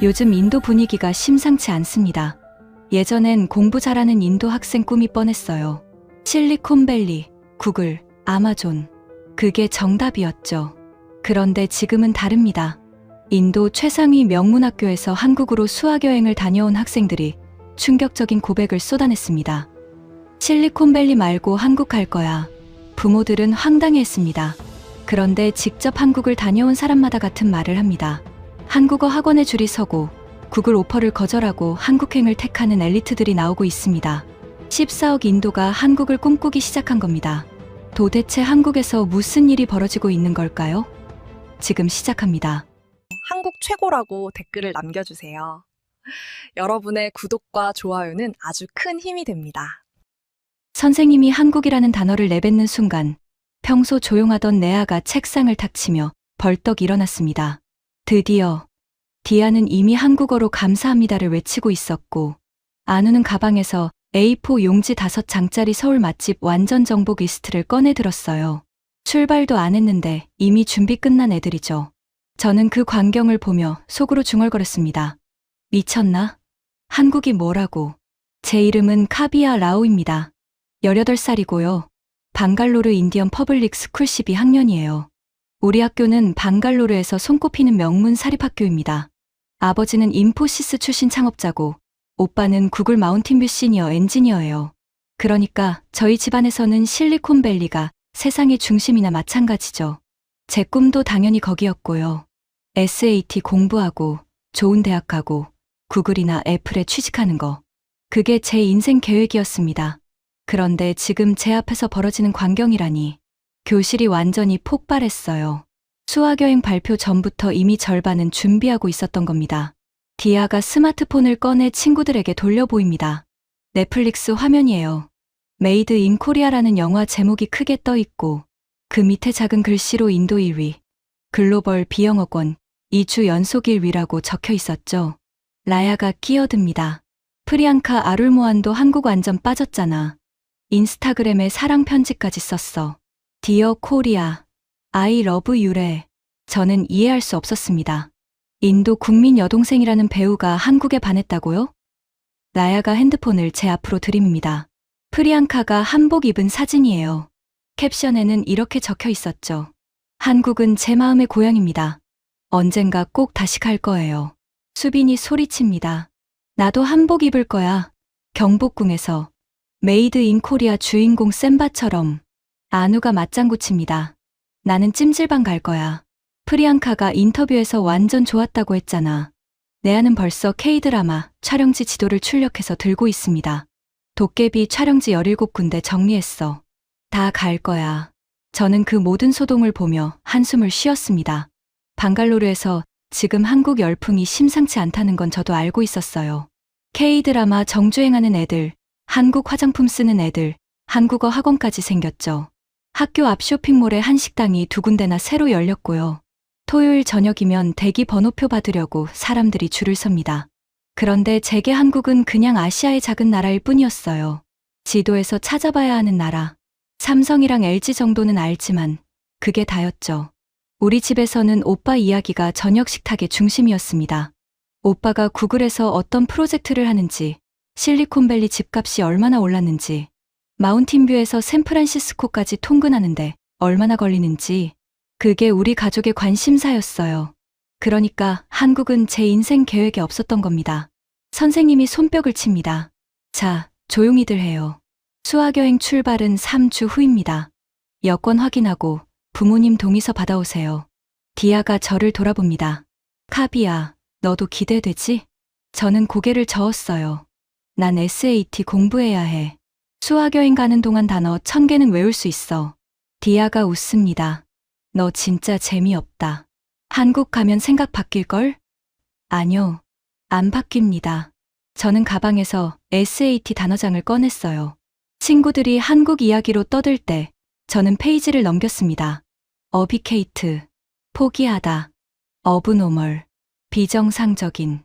요즘 인도 분위기가 심상치 않습니다. 예전엔 공부 잘하는 인도 학생 꿈이 뻔했어요. 실리콘밸리, 구글, 아마존. 그게 정답이었죠. 그런데 지금은 다릅니다. 인도 최상위 명문학교에서 한국으로 수학여행을 다녀온 학생들이 충격적인 고백을 쏟아냈습니다. 실리콘밸리 말고 한국 갈 거야. 부모들은 황당해했습니다. 그런데 직접 한국을 다녀온 사람마다 같은 말을 합니다. 한국어 학원에 줄이 서고 구글 오퍼를 거절하고 한국행을 택하는 엘리트들이 나오고 있습니다. 14억 인도가 한국을 꿈꾸기 시작한 겁니다. 도대체 한국에서 무슨 일이 벌어지고 있는 걸까요? 지금 시작합니다. 한국 최고라고 댓글을 남겨주세요. 여러분의 구독과 좋아요는 아주 큰 힘이 됩니다. 선생님이 한국이라는 단어를 내뱉는 순간 평소 조용하던 내아가 책상을 탁 치며 벌떡 일어났습니다. 드디어 디아는 이미 한국어로 감사합니다를 외치고 있었고 안우는 가방에서 A4 용지 5장짜리 서울 맛집 완전 정복 리스트를 꺼내 들었어요. 출발도 안 했는데 이미 준비 끝난 애들이죠. 저는 그 광경을 보며 속으로 중얼거렸습니다. 미쳤나? 한국이 뭐라고? 제 이름은 카비아 라오입니다. 18살이고요. 방갈로르 인디언 퍼블릭 스쿨 12학년이에요. 우리 학교는 방갈로르에서 손꼽히는 명문 사립학교입니다. 아버지는 인포시스 출신 창업자고 오빠는 구글 마운틴뷰 시니어 엔지니어예요. 그러니까 저희 집안에서는 실리콘밸리가 세상의 중심이나 마찬가지죠. 제 꿈도 당연히 거기였고요. SAT 공부하고 좋은 대학 가고 구글이나 애플에 취직하는 거. 그게 제 인생 계획이었습니다. 그런데 지금 제 앞에서 벌어지는 광경이라니. 교실이 완전히 폭발했어요. 수학여행 발표 전부터 이미 절반은 준비하고 있었던 겁니다. 디아가 스마트폰을 꺼내 친구들에게 돌려 보입니다. 넷플릭스 화면이에요. 메이드 인 코리아라는 영화 제목이 크게 떠 있고 그 밑에 작은 글씨로 인도 1위, 글로벌 비영어권 2주 연속 1위라고 적혀 있었죠. 라야가 끼어듭니다. 프리앙카 아룰모안도 한국 완전 빠졌잖아. 인스타그램에 사랑 편지까지 썼어. 디어 코리아, I love you래. 저는 이해할 수 없었습니다. 인도 국민 여동생이라는 배우가 한국에 반했다고요? 라야가 핸드폰을 제 앞으로 들이밉니다. 프리앙카가 한복 입은 사진이에요. 캡션에는 이렇게 적혀 있었죠. 한국은 제 마음의 고향입니다. 언젠가 꼭 다시 갈 거예요. 수빈이 소리칩니다. 나도 한복 입을 거야. 경복궁에서 메이드 인 코리아 주인공 셈바처럼. 안우가 맞장구 칩니다. 나는 찜질방 갈 거야. 프리앙카가 인터뷰에서 완전 좋았다고 했잖아. 내아는 벌써 K드라마 촬영지 지도를 출력해서 들고 있습니다. 도깨비 촬영지 17군데 정리했어. 다 갈 거야. 저는 그 모든 소동을 보며 한숨을 쉬었습니다. 방갈로르에서 지금 한국 열풍이 심상치 않다는 건 저도 알고 있었어요. K드라마 정주행하는 애들, 한국 화장품 쓰는 애들, 한국어 학원까지 생겼죠. 학교 앞 쇼핑몰에 한식당이 2군데나 새로 열렸고요. 토요일 저녁이면 대기 번호표 받으려고 사람들이 줄을 섭니다. 그런데 제게 한국은 그냥 아시아의 작은 나라일 뿐이었어요. 지도에서 찾아봐야 하는 나라. 삼성이랑 LG 정도는 알지만 그게 다였죠. 우리 집에서는 오빠 이야기가 저녁 식탁의 중심이었습니다. 오빠가 구글에서 어떤 프로젝트를 하는지, 실리콘밸리 집값이 얼마나 올랐는지, 마운틴뷰에서 샌프란시스코까지 통근하는데 얼마나 걸리는지, 그게 우리 가족의 관심사였어요. 그러니까 한국은 제 인생 계획에 없었던 겁니다. 선생님이 손뼉을 칩니다. 자, 조용히들 해요. 수학여행 출발은 3주 후입니다. 여권 확인하고 부모님 동의서 받아오세요. 디아가 저를 돌아봅니다. 카비야, 너도 기대되지? 저는 고개를 저었어요. 난 SAT 공부해야 해. 수학여행 가는 동안 단어 1000개는 외울 수 있어. 디아가 웃습니다. 너 진짜 재미없다. 한국 가면 생각 바뀔걸? 아뇨, 안 바뀝니다. 저는 가방에서 SAT 단어장을 꺼냈어요. 친구들이 한국 이야기로 떠들 때 저는 페이지를 넘겼습니다. 어비케이트, 포기하다, 어브노멀, 비정상적인,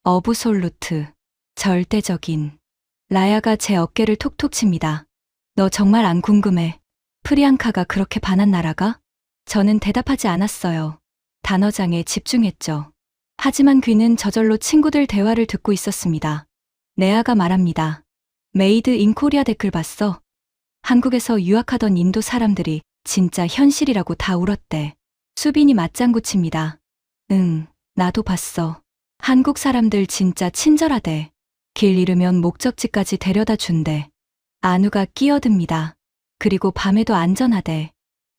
어브솔루트, 절대적인. 라야가 제 어깨를 톡톡 칩니다. 너 정말 안 궁금해. 프리앙카가 그렇게 반한 나라가? 저는 대답하지 않았어요. 단어장에 집중했죠. 하지만 귀는 저절로 친구들 대화를 듣고 있었습니다. 네아가 말합니다. 메이드 인 코리아 댓글 봤어? 한국에서 유학하던 인도 사람들이 진짜 현실이라고 다 울었대. 수빈이 맞장구 칩니다. 응, 나도 봤어. 한국 사람들 진짜 친절하대. 길 잃으면 목적지까지 데려다 준대. 안우가 끼어듭니다. 그리고 밤에도 안전하대.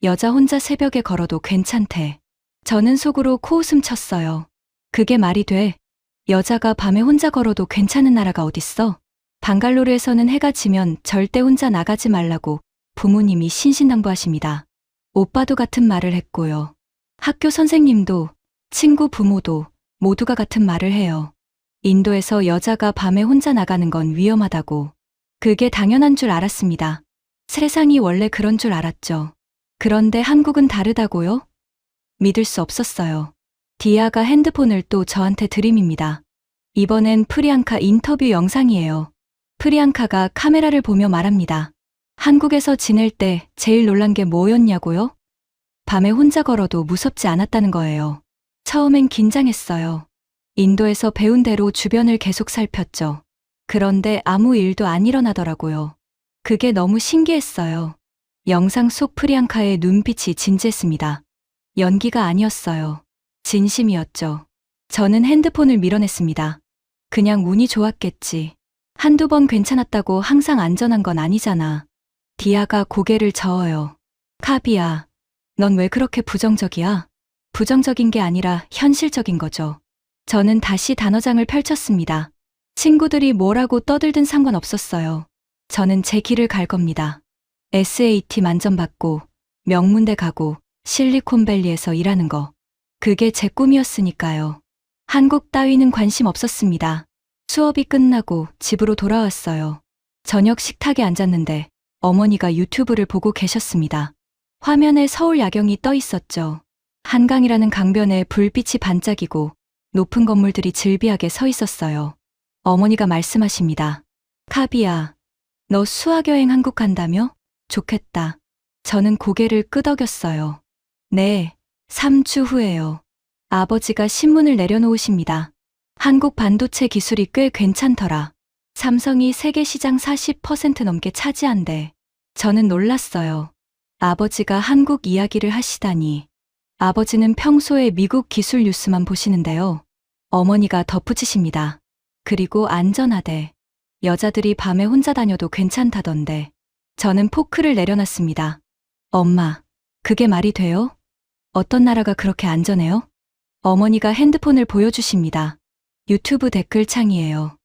여자 혼자 새벽에 걸어도 괜찮대. 저는 속으로 코웃음 쳤어요. 그게 말이 돼? 여자가 밤에 혼자 걸어도 괜찮은 나라가 어딨어? 방갈로르에서는 해가 지면 절대 혼자 나가지 말라고 부모님이 신신당부하십니다. 오빠도 같은 말을 했고요. 학교 선생님도, 친구 부모도 모두가 같은 말을 해요. 인도에서 여자가 밤에 혼자 나가는 건 위험하다고. 그게 당연한 줄 알았습니다. 세상이 원래 그런 줄 알았죠. 그런데 한국은 다르다고요? 믿을 수 없었어요. 디아가 핸드폰을 또 저한테 들이밉니다. 이번엔 프리앙카 인터뷰 영상이에요. 프리앙카가 카메라를 보며 말합니다. 한국에서 지낼 때 제일 놀란 게 뭐였냐고요? 밤에 혼자 걸어도 무섭지 않았다는 거예요. 처음엔 긴장했어요. 인도에서 배운 대로 주변을 계속 살폈죠. 그런데 아무 일도 안 일어나더라고요. 그게 너무 신기했어요. 영상 속 프리앙카의 눈빛이 진지했습니다. 연기가 아니었어요. 진심이었죠. 저는 핸드폰을 밀어냈습니다. 그냥 운이 좋았겠지. 한두 번 괜찮았다고 항상 안전한 건 아니잖아. 디아가 고개를 저어요. 카비야, 넌 왜 그렇게 부정적이야? 부정적인 게 아니라 현실적인 거죠. 저는 다시 단어장을 펼쳤습니다. 친구들이 뭐라고 떠들든 상관없었어요. 저는 제 길을 갈 겁니다. SAT 만점 받고, 명문대 가고, 실리콘밸리에서 일하는 거. 그게 제 꿈이었으니까요. 한국 따위는 관심 없었습니다. 수업이 끝나고 집으로 돌아왔어요. 저녁 식탁에 앉았는데 어머니가 유튜브를 보고 계셨습니다. 화면에 서울 야경이 떠 있었죠. 한강이라는 강변에 불빛이 반짝이고 높은 건물들이 즐비하게 서 있었어요. 어머니가 말씀하십니다. 카비야, 너 수학여행 한국 간다며? 좋겠다. 저는 고개를 끄덕였어요. 네, 3주 후에요. 아버지가 신문을 내려놓으십니다. 한국 반도체 기술이 꽤 괜찮더라. 삼성이 세계 시장 40% 넘게 차지한대. 저는 놀랐어요. 아버지가 한국 이야기를 하시다니. 아버지는 평소에 미국 기술 뉴스만 보시는데요. 어머니가 덧붙이십니다. 그리고 안전하대. 여자들이 밤에 혼자 다녀도 괜찮다던데. 저는 포크를 내려놨습니다. 엄마, 그게 말이 돼요? 어떤 나라가 그렇게 안전해요? 어머니가 핸드폰을 보여주십니다. 유튜브 댓글창이에요.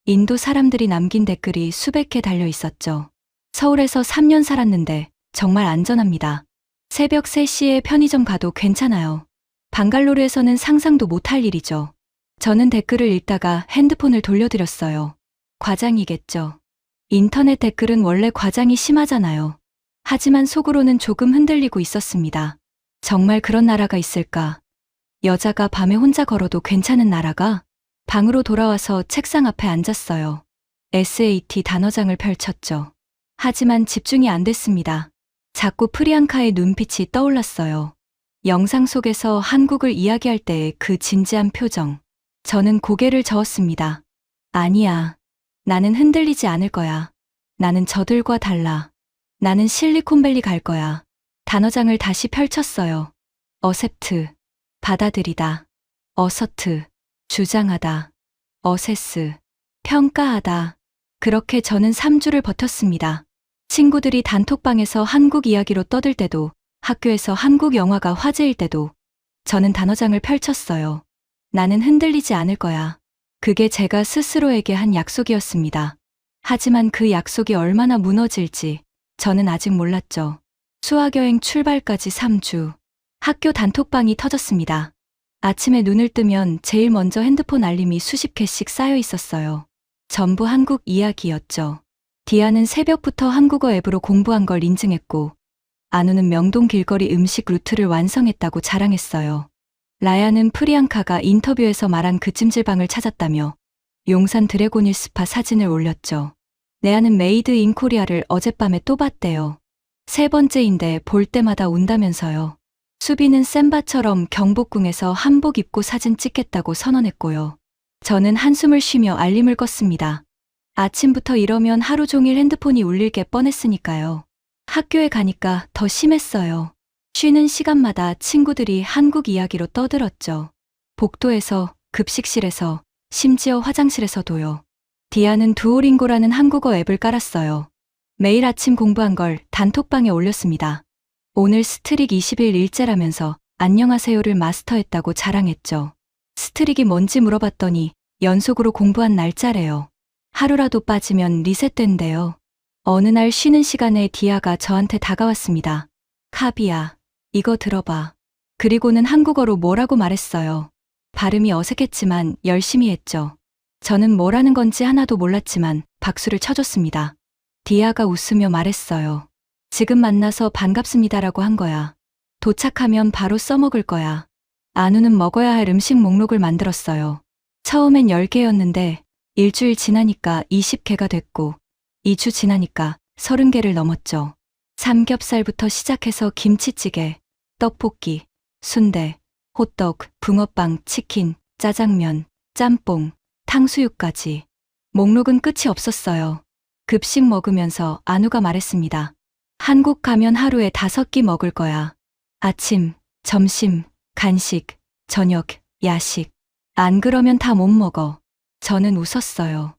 인도 사람들이 남긴 댓글이 수백 개 달려 있었죠. 서울에서 3년 살았는데 정말 안전합니다. 새벽 3시에 편의점 가도 괜찮아요. 방갈로르에서는 상상도 못할 일이죠. 저는 댓글을 읽다가 핸드폰을 돌려드렸어요. 과장이겠죠. 인터넷 댓글은 원래 과장이 심하잖아요. 하지만 속으로는 조금 흔들리고 있었습니다. 정말 그런 나라가 있을까? 여자가 밤에 혼자 걸어도 괜찮은 나라가? 방으로 돌아와서 책상 앞에 앉았어요. SAT 단어장을 펼쳤죠. 하지만 집중이 안 됐습니다. 자꾸 프리앙카의 눈빛이 떠올랐어요. 영상 속에서 한국을 이야기할 때의 그 진지한 표정. 저는 고개를 저었습니다. 아니야. 나는 흔들리지 않을 거야. 나는 저들과 달라. 나는 실리콘밸리 갈 거야. 단어장을 다시 펼쳤어요. 어셉트. 받아들이다. 어서트. 주장하다. 어세스. 평가하다. 그렇게 저는 3주를 버텼습니다. 친구들이 단톡방에서 한국 이야기로 떠들 때도, 학교에서 한국 영화가 화제일 때도 저는 단어장을 펼쳤어요. 나는 흔들리지 않을 거야. 그게 제가 스스로에게 한 약속이었습니다. 하지만 그 약속이 얼마나 무너질지 저는 아직 몰랐죠. 수학여행 출발까지 3주. 학교 단톡방이 터졌습니다. 아침에 눈을 뜨면 제일 먼저 핸드폰 알림이 수십 개씩 쌓여 있었어요. 전부 한국 이야기였죠. 디아는 새벽부터 한국어 앱으로 공부한 걸 인증했고, 안우는 명동 길거리 음식 루트를 완성했다고 자랑했어요. 라야는 프리앙카가 인터뷰에서 말한 그 찜질방을 찾았다며 용산 드래곤힐 스파 사진을 올렸죠. 네아는 메이드 인 코리아를 어젯밤에 또 봤대요. 세 번째인데 볼 때마다 운다면서요. 수비는 셈바처럼 경복궁에서 한복 입고 사진 찍겠다고 선언했고요. 저는 한숨을 쉬며 알림을 껐습니다. 아침부터 이러면 하루 종일 핸드폰이 울릴 게 뻔했으니까요. 학교에 가니까 더 심했어요. 쉬는 시간마다 친구들이 한국 이야기로 떠들었죠. 복도에서, 급식실에서, 심지어 화장실에서도요. 디아는 두오링고라는 한국어 앱을 깔았어요. 매일 아침 공부한 걸 단톡방에 올렸습니다. 오늘 스트릭 20일 일째라면서 안녕하세요를 마스터했다고 자랑했죠. 스트릭이 뭔지 물어봤더니 연속으로 공부한 날짜래요. 하루라도 빠지면 리셋된대요. 어느 날 쉬는 시간에 디아가 저한테 다가왔습니다. 카비야, 이거 들어봐. 그리고는 한국어로 뭐라고 말했어요. 발음이 어색했지만 열심히 했죠. 저는 뭐라는 건지 하나도 몰랐지만 박수를 쳐줬습니다. 디아가 웃으며 말했어요. 지금 만나서 반갑습니다라고 한 거야. 도착하면 바로 써먹을 거야. 안우는 먹어야 할 음식 목록을 만들었어요. 처음엔 10개였는데 일주일 지나니까 20개가 됐고 2주 지나니까 30개를 넘었죠. 삼겹살부터 시작해서 김치찌개, 떡볶이, 순대, 호떡, 붕어빵, 치킨, 짜장면, 짬뽕, 탕수육까지. 목록은 끝이 없었어요. 급식 먹으면서 안우가 말했습니다. 한국 가면 하루에 5끼 먹을 거야. 아침, 점심, 간식, 저녁, 야식. 안 그러면 다 못 먹어. 저는 웃었어요.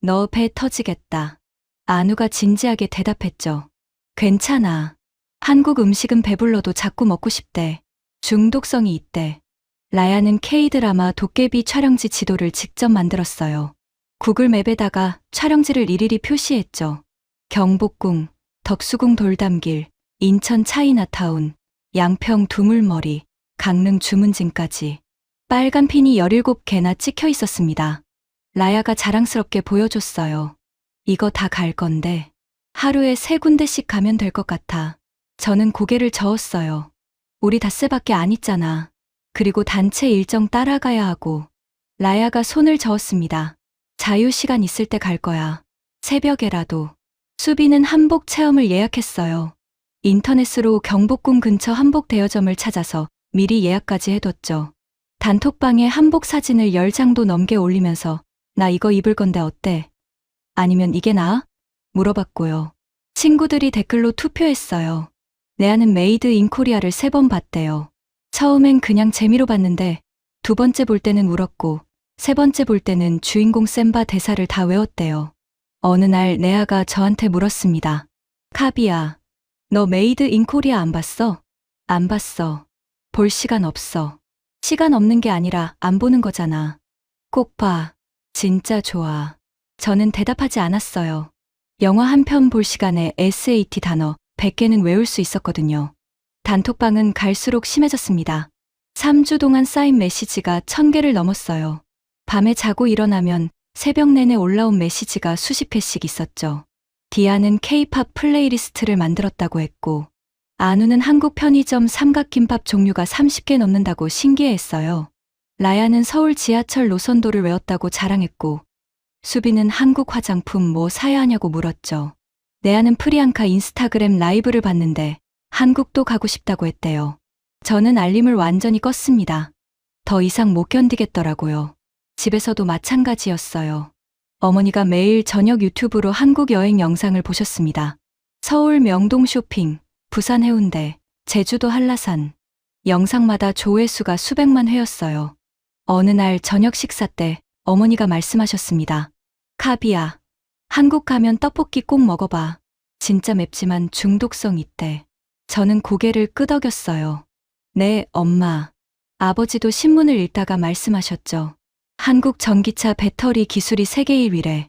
너 배 터지겠다. 안우가 진지하게 대답했죠. 괜찮아. 한국 음식은 배불러도 자꾸 먹고 싶대. 중독성이 있대. 라야는 K드라마 도깨비 촬영지 지도를 직접 만들었어요. 구글 맵에다가 촬영지를 일일이 표시했죠. 경복궁, 덕수궁 돌담길, 인천 차이나타운, 양평 두물머리, 강릉 주문진까지. 빨간 핀이 17개나 찍혀 있었습니다. 라야가 자랑스럽게 보여줬어요. 이거 다 갈 건데 하루에 3군데씩 가면 될 것 같아. 저는 고개를 저었어요. 우리 닷새밖에 안 있잖아. 그리고 단체 일정 따라가야 하고. 라야가 손을 저었습니다. 자유시간 있을 때 갈 거야. 새벽에라도. 수비는 한복 체험을 예약했어요. 인터넷으로 경복궁 근처 한복 대여점을 찾아서 미리 예약까지 해뒀죠. 단톡방에 한복 사진을 10장도 넘게 올리면서 나 이거 입을 건데 어때? 아니면 이게 나아? 물어봤고요. 친구들이 댓글로 투표했어요. 내아는 메이드 인 코리아를 3번 봤대요. 처음엔 그냥 재미로 봤는데 2번째 볼 때는 울었고 3번째 볼 때는 주인공 셈바 대사를 다 외웠대요. 어느 날 내아가 저한테 물었습니다. 카비야, 너 메이드 인 코리아 안 봤어? 안 봤어. 볼 시간 없어. 시간 없는 게 아니라 안 보는 거잖아. 꼭 봐. 진짜 좋아. 저는 대답하지 않았어요. 영화 한 편 볼 시간에 SAT 단어 100개는 외울 수 있었거든요. 단톡방은 갈수록 심해졌습니다. 3주 동안 쌓인 메시지가 1000개를 넘었어요. 밤에 자고 일어나면 새벽 내내 올라온 메시지가 수십 회씩 있었죠. 디아는 K-팝 플레이리스트를 만들었다고 했고, 안우는 한국 편의점 삼각김밥 종류가 30개 넘는다고 신기해했어요. 라야는 서울 지하철 노선도를 외웠다고 자랑했고, 수비는 한국 화장품 뭐 사야 하냐고 물었죠. 내아는 프리앙카 인스타그램 라이브를 봤는데 한국도 가고 싶다고 했대요. 저는 알림을 완전히 껐습니다. 더 이상 못 견디겠더라고요. 집에서도 마찬가지였어요. 어머니가 매일 저녁 유튜브로 한국 여행 영상을 보셨습니다. 서울 명동 쇼핑, 부산 해운대, 제주도 한라산. 영상마다 조회수가 수백만 회였어요. 어느 날 저녁 식사 때 어머니가 말씀하셨습니다. 카비야, 한국 가면 떡볶이 꼭 먹어봐. 진짜 맵지만 중독성 있대. 저는 고개를 끄덕였어요. 네, 엄마. 아버지도 신문을 읽다가 말씀하셨죠. 한국 전기차 배터리 기술이 세계 1위래.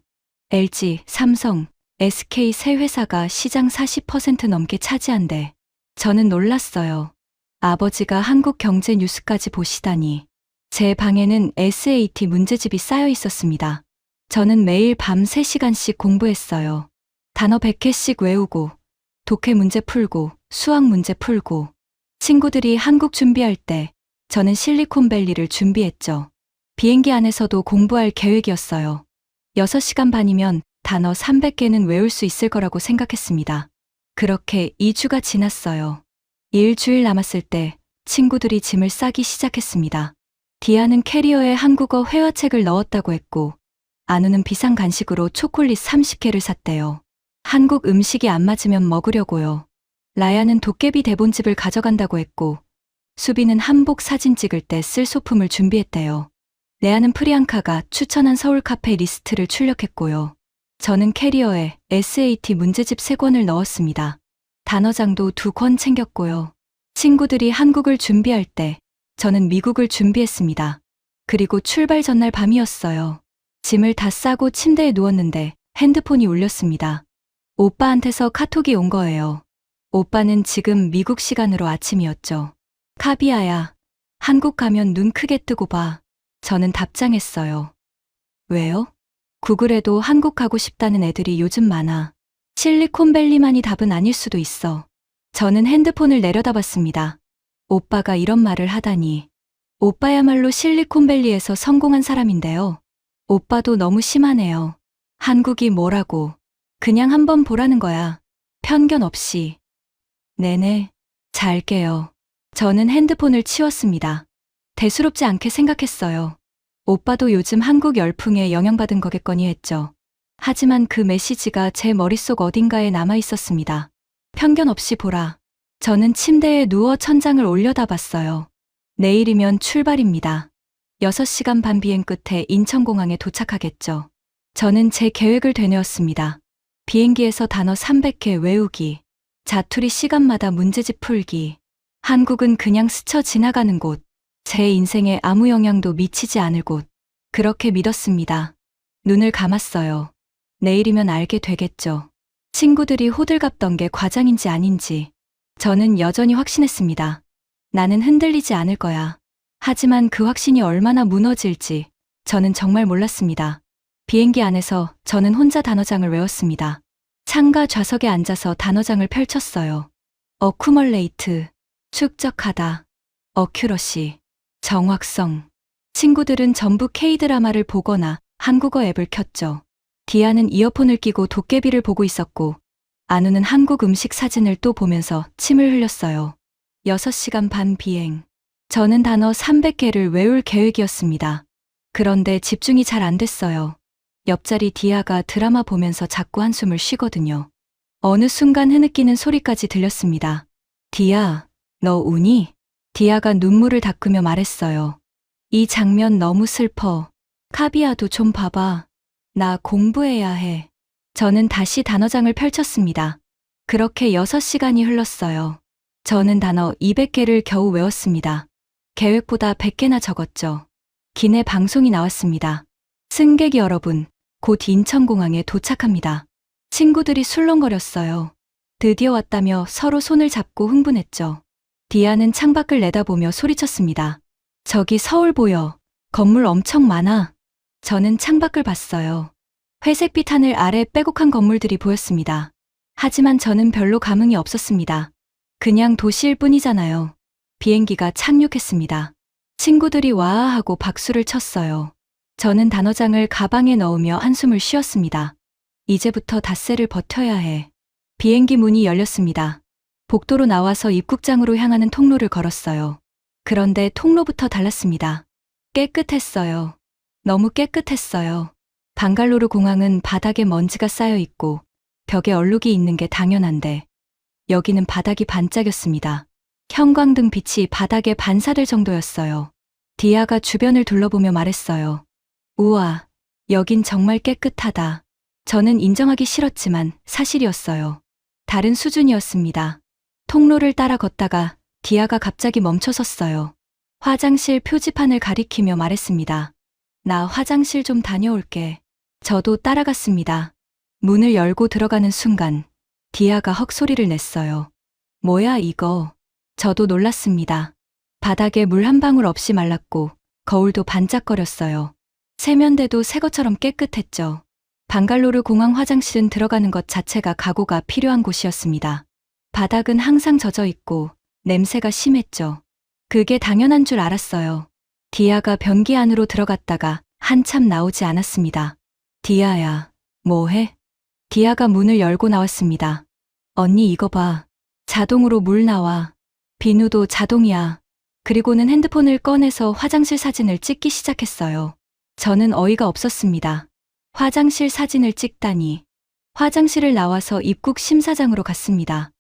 LG, 삼성, SK 세 회사가 시장 40% 넘게 차지한대. 저는 놀랐어요. 아버지가 한국 경제 뉴스까지 보시다니. 제 방에는 SAT 문제집이 쌓여 있었습니다. 저는 매일 밤 3시간씩 공부했어요. 단어 100개씩 외우고, 독해 문제 풀고, 수학 문제 풀고. 친구들이 한국 준비할 때 저는 실리콘밸리를 준비했죠. 비행기 안에서도 공부할 계획이었어요. 6시간 반이면 단어 300개는 외울 수 있을 거라고 생각했습니다. 그렇게 2주가 지났어요. 일주일 남았을 때 친구들이 짐을 싸기 시작했습니다. 디아는 캐리어에 한국어 회화책을 넣었다고 했고, 안우는 비상 간식으로 초콜릿 30개를 샀대요. 한국 음식이 안 맞으면 먹으려고요. 라야는 도깨비 대본집을 가져간다고 했고, 수비는 한복 사진 찍을 때 쓸 소품을 준비했대요. 레아는 프리앙카가 추천한 서울 카페 리스트를 출력했고요. 저는 캐리어에 SAT 문제집 3권을 넣었습니다. 단어장도 2권 챙겼고요. 친구들이 한국을 준비할 때 저는 미국을 준비했습니다. 그리고 출발 전날 밤이었어요. 짐을 다 싸고 침대에 누웠는데 핸드폰이 울렸습니다. 오빠한테서 카톡이 온 거예요. 오빠는 지금 미국 시간으로 아침이었죠. 카비아야, 한국 가면 눈 크게 뜨고 봐. 저는 답장했어요. 왜요? 구글에도 한국 가고 싶다는 애들이 요즘 많아. 실리콘밸리만이 답은 아닐 수도 있어. 저는 핸드폰을 내려다봤습니다. 오빠가 이런 말을 하다니. 오빠야말로 실리콘밸리에서 성공한 사람인데요. 오빠도 너무 심하네요. 한국이 뭐라고. 그냥 한번 보라는 거야. 편견 없이. 네네. 잘게요. 저는 핸드폰을 치웠습니다. 대수롭지 않게 생각했어요. 오빠도 요즘 한국 열풍에 영향받은 거겠거니 했죠. 하지만 그 메시지가 제 머릿속 어딘가에 남아 있었습니다. 편견 없이 보라. 저는 침대에 누워 천장을 올려다봤어요. 내일이면 출발입니다. 6시간 반 비행 끝에 인천공항에 도착하겠죠. 저는 제 계획을 되뇌었습니다. 비행기에서 단어 300개 외우기. 자투리 시간마다 문제집 풀기. 한국은 그냥 스쳐 지나가는 곳. 제 인생에 아무 영향도 미치지 않을 곳. 그렇게 믿었습니다. 눈을 감았어요. 내일이면 알게 되겠죠. 친구들이 호들갑던 게 과장인지 아닌지. 저는 여전히 확신했습니다. 나는 흔들리지 않을 거야. 하지만 그 확신이 얼마나 무너질지 저는 정말 몰랐습니다. 비행기 안에서 저는 혼자 단어장을 외웠습니다. 창가 좌석에 앉아서 단어장을 펼쳤어요. 어쿠멀레이트, 축적하다, 어큐러시, 정확성. 친구들은 전부 K-드라마를 보거나 한국어 앱을 켰죠. 디아는 이어폰을 끼고 도깨비를 보고 있었고, 안우는 한국 음식 사진을 또 보면서 침을 흘렸어요. 6시간 반 비행. 저는 단어 300개를 외울 계획이었습니다. 그런데 집중이 잘 안 됐어요. 옆자리 디아가 드라마 보면서 자꾸 한숨을 쉬거든요. 어느 순간 흐느끼는 소리까지 들렸습니다. 디아, 너 우니? 디아가 눈물을 닦으며 말했어요. 이 장면 너무 슬퍼. 카비아도 좀 봐봐. 나 공부해야 해. 저는 다시 단어장을 펼쳤습니다. 그렇게 6시간이 흘렀어요. 저는 단어 200개를 겨우 외웠습니다. 계획보다 100개나 적었죠. 기내 방송이 나왔습니다. 승객 여러분, 곧 인천공항에 도착합니다. 친구들이 술렁거렸어요. 드디어 왔다며 서로 손을 잡고 흥분했죠. 디아는 창밖을 내다보며 소리쳤습니다. 저기 서울 보여. 건물 엄청 많아. 저는 창밖을 봤어요. 회색빛 하늘 아래 빼곡한 건물들이 보였습니다. 하지만 저는 별로 감흥이 없었습니다. 그냥 도시일 뿐이잖아요. 비행기가 착륙했습니다. 친구들이 와하하고 박수를 쳤어요. 저는 단어장을 가방에 넣으며 한숨을 쉬었습니다. 이제부터 닷새를 버텨야 해. 비행기 문이 열렸습니다. 복도로 나와서 입국장으로 향하는 통로를 걸었어요. 그런데 통로부터 달랐습니다. 깨끗했어요. 너무 깨끗했어요. 방갈로르 공항은 바닥에 먼지가 쌓여 있고 벽에 얼룩이 있는 게 당연한데 여기는 바닥이 반짝였습니다. 형광등 빛이 바닥에 반사될 정도였어요. 디아가 주변을 둘러보며 말했어요. 우와, 여긴 정말 깨끗하다. 저는 인정하기 싫었지만 사실이었어요. 다른 수준이었습니다. 통로를 따라 걷다가 디아가 갑자기 멈춰섰어요. 화장실 표지판을 가리키며 말했습니다. 나 화장실 좀 다녀올게. 저도 따라갔습니다. 문을 열고 들어가는 순간 디아가 헉소리를 냈어요. 뭐야 이거. 저도 놀랐습니다. 바닥에 물 한 방울 없이 말랐고 거울도 반짝거렸어요. 세면대도 새 것처럼 깨끗했죠. 방갈로르 공항 화장실은 들어가는 것 자체가 각오가 필요한 곳이었습니다. 바닥은 항상 젖어 있고 냄새가 심했죠. 그게 당연한 줄 알았어요. 디아가 변기 안으로 들어갔다가 한참 나오지 않았습니다. 디아야, 뭐해? 디아가 문을 열고 나왔습니다. 언니 이거 봐. 자동으로 물 나와. 비누도 자동이야. 그리고는 핸드폰을 꺼내서 화장실 사진을 찍기 시작했어요. 저는 어이가 없었습니다. 화장실 사진을 찍다니. 화장실을 나와서 입국 심사장으로 갔습니다.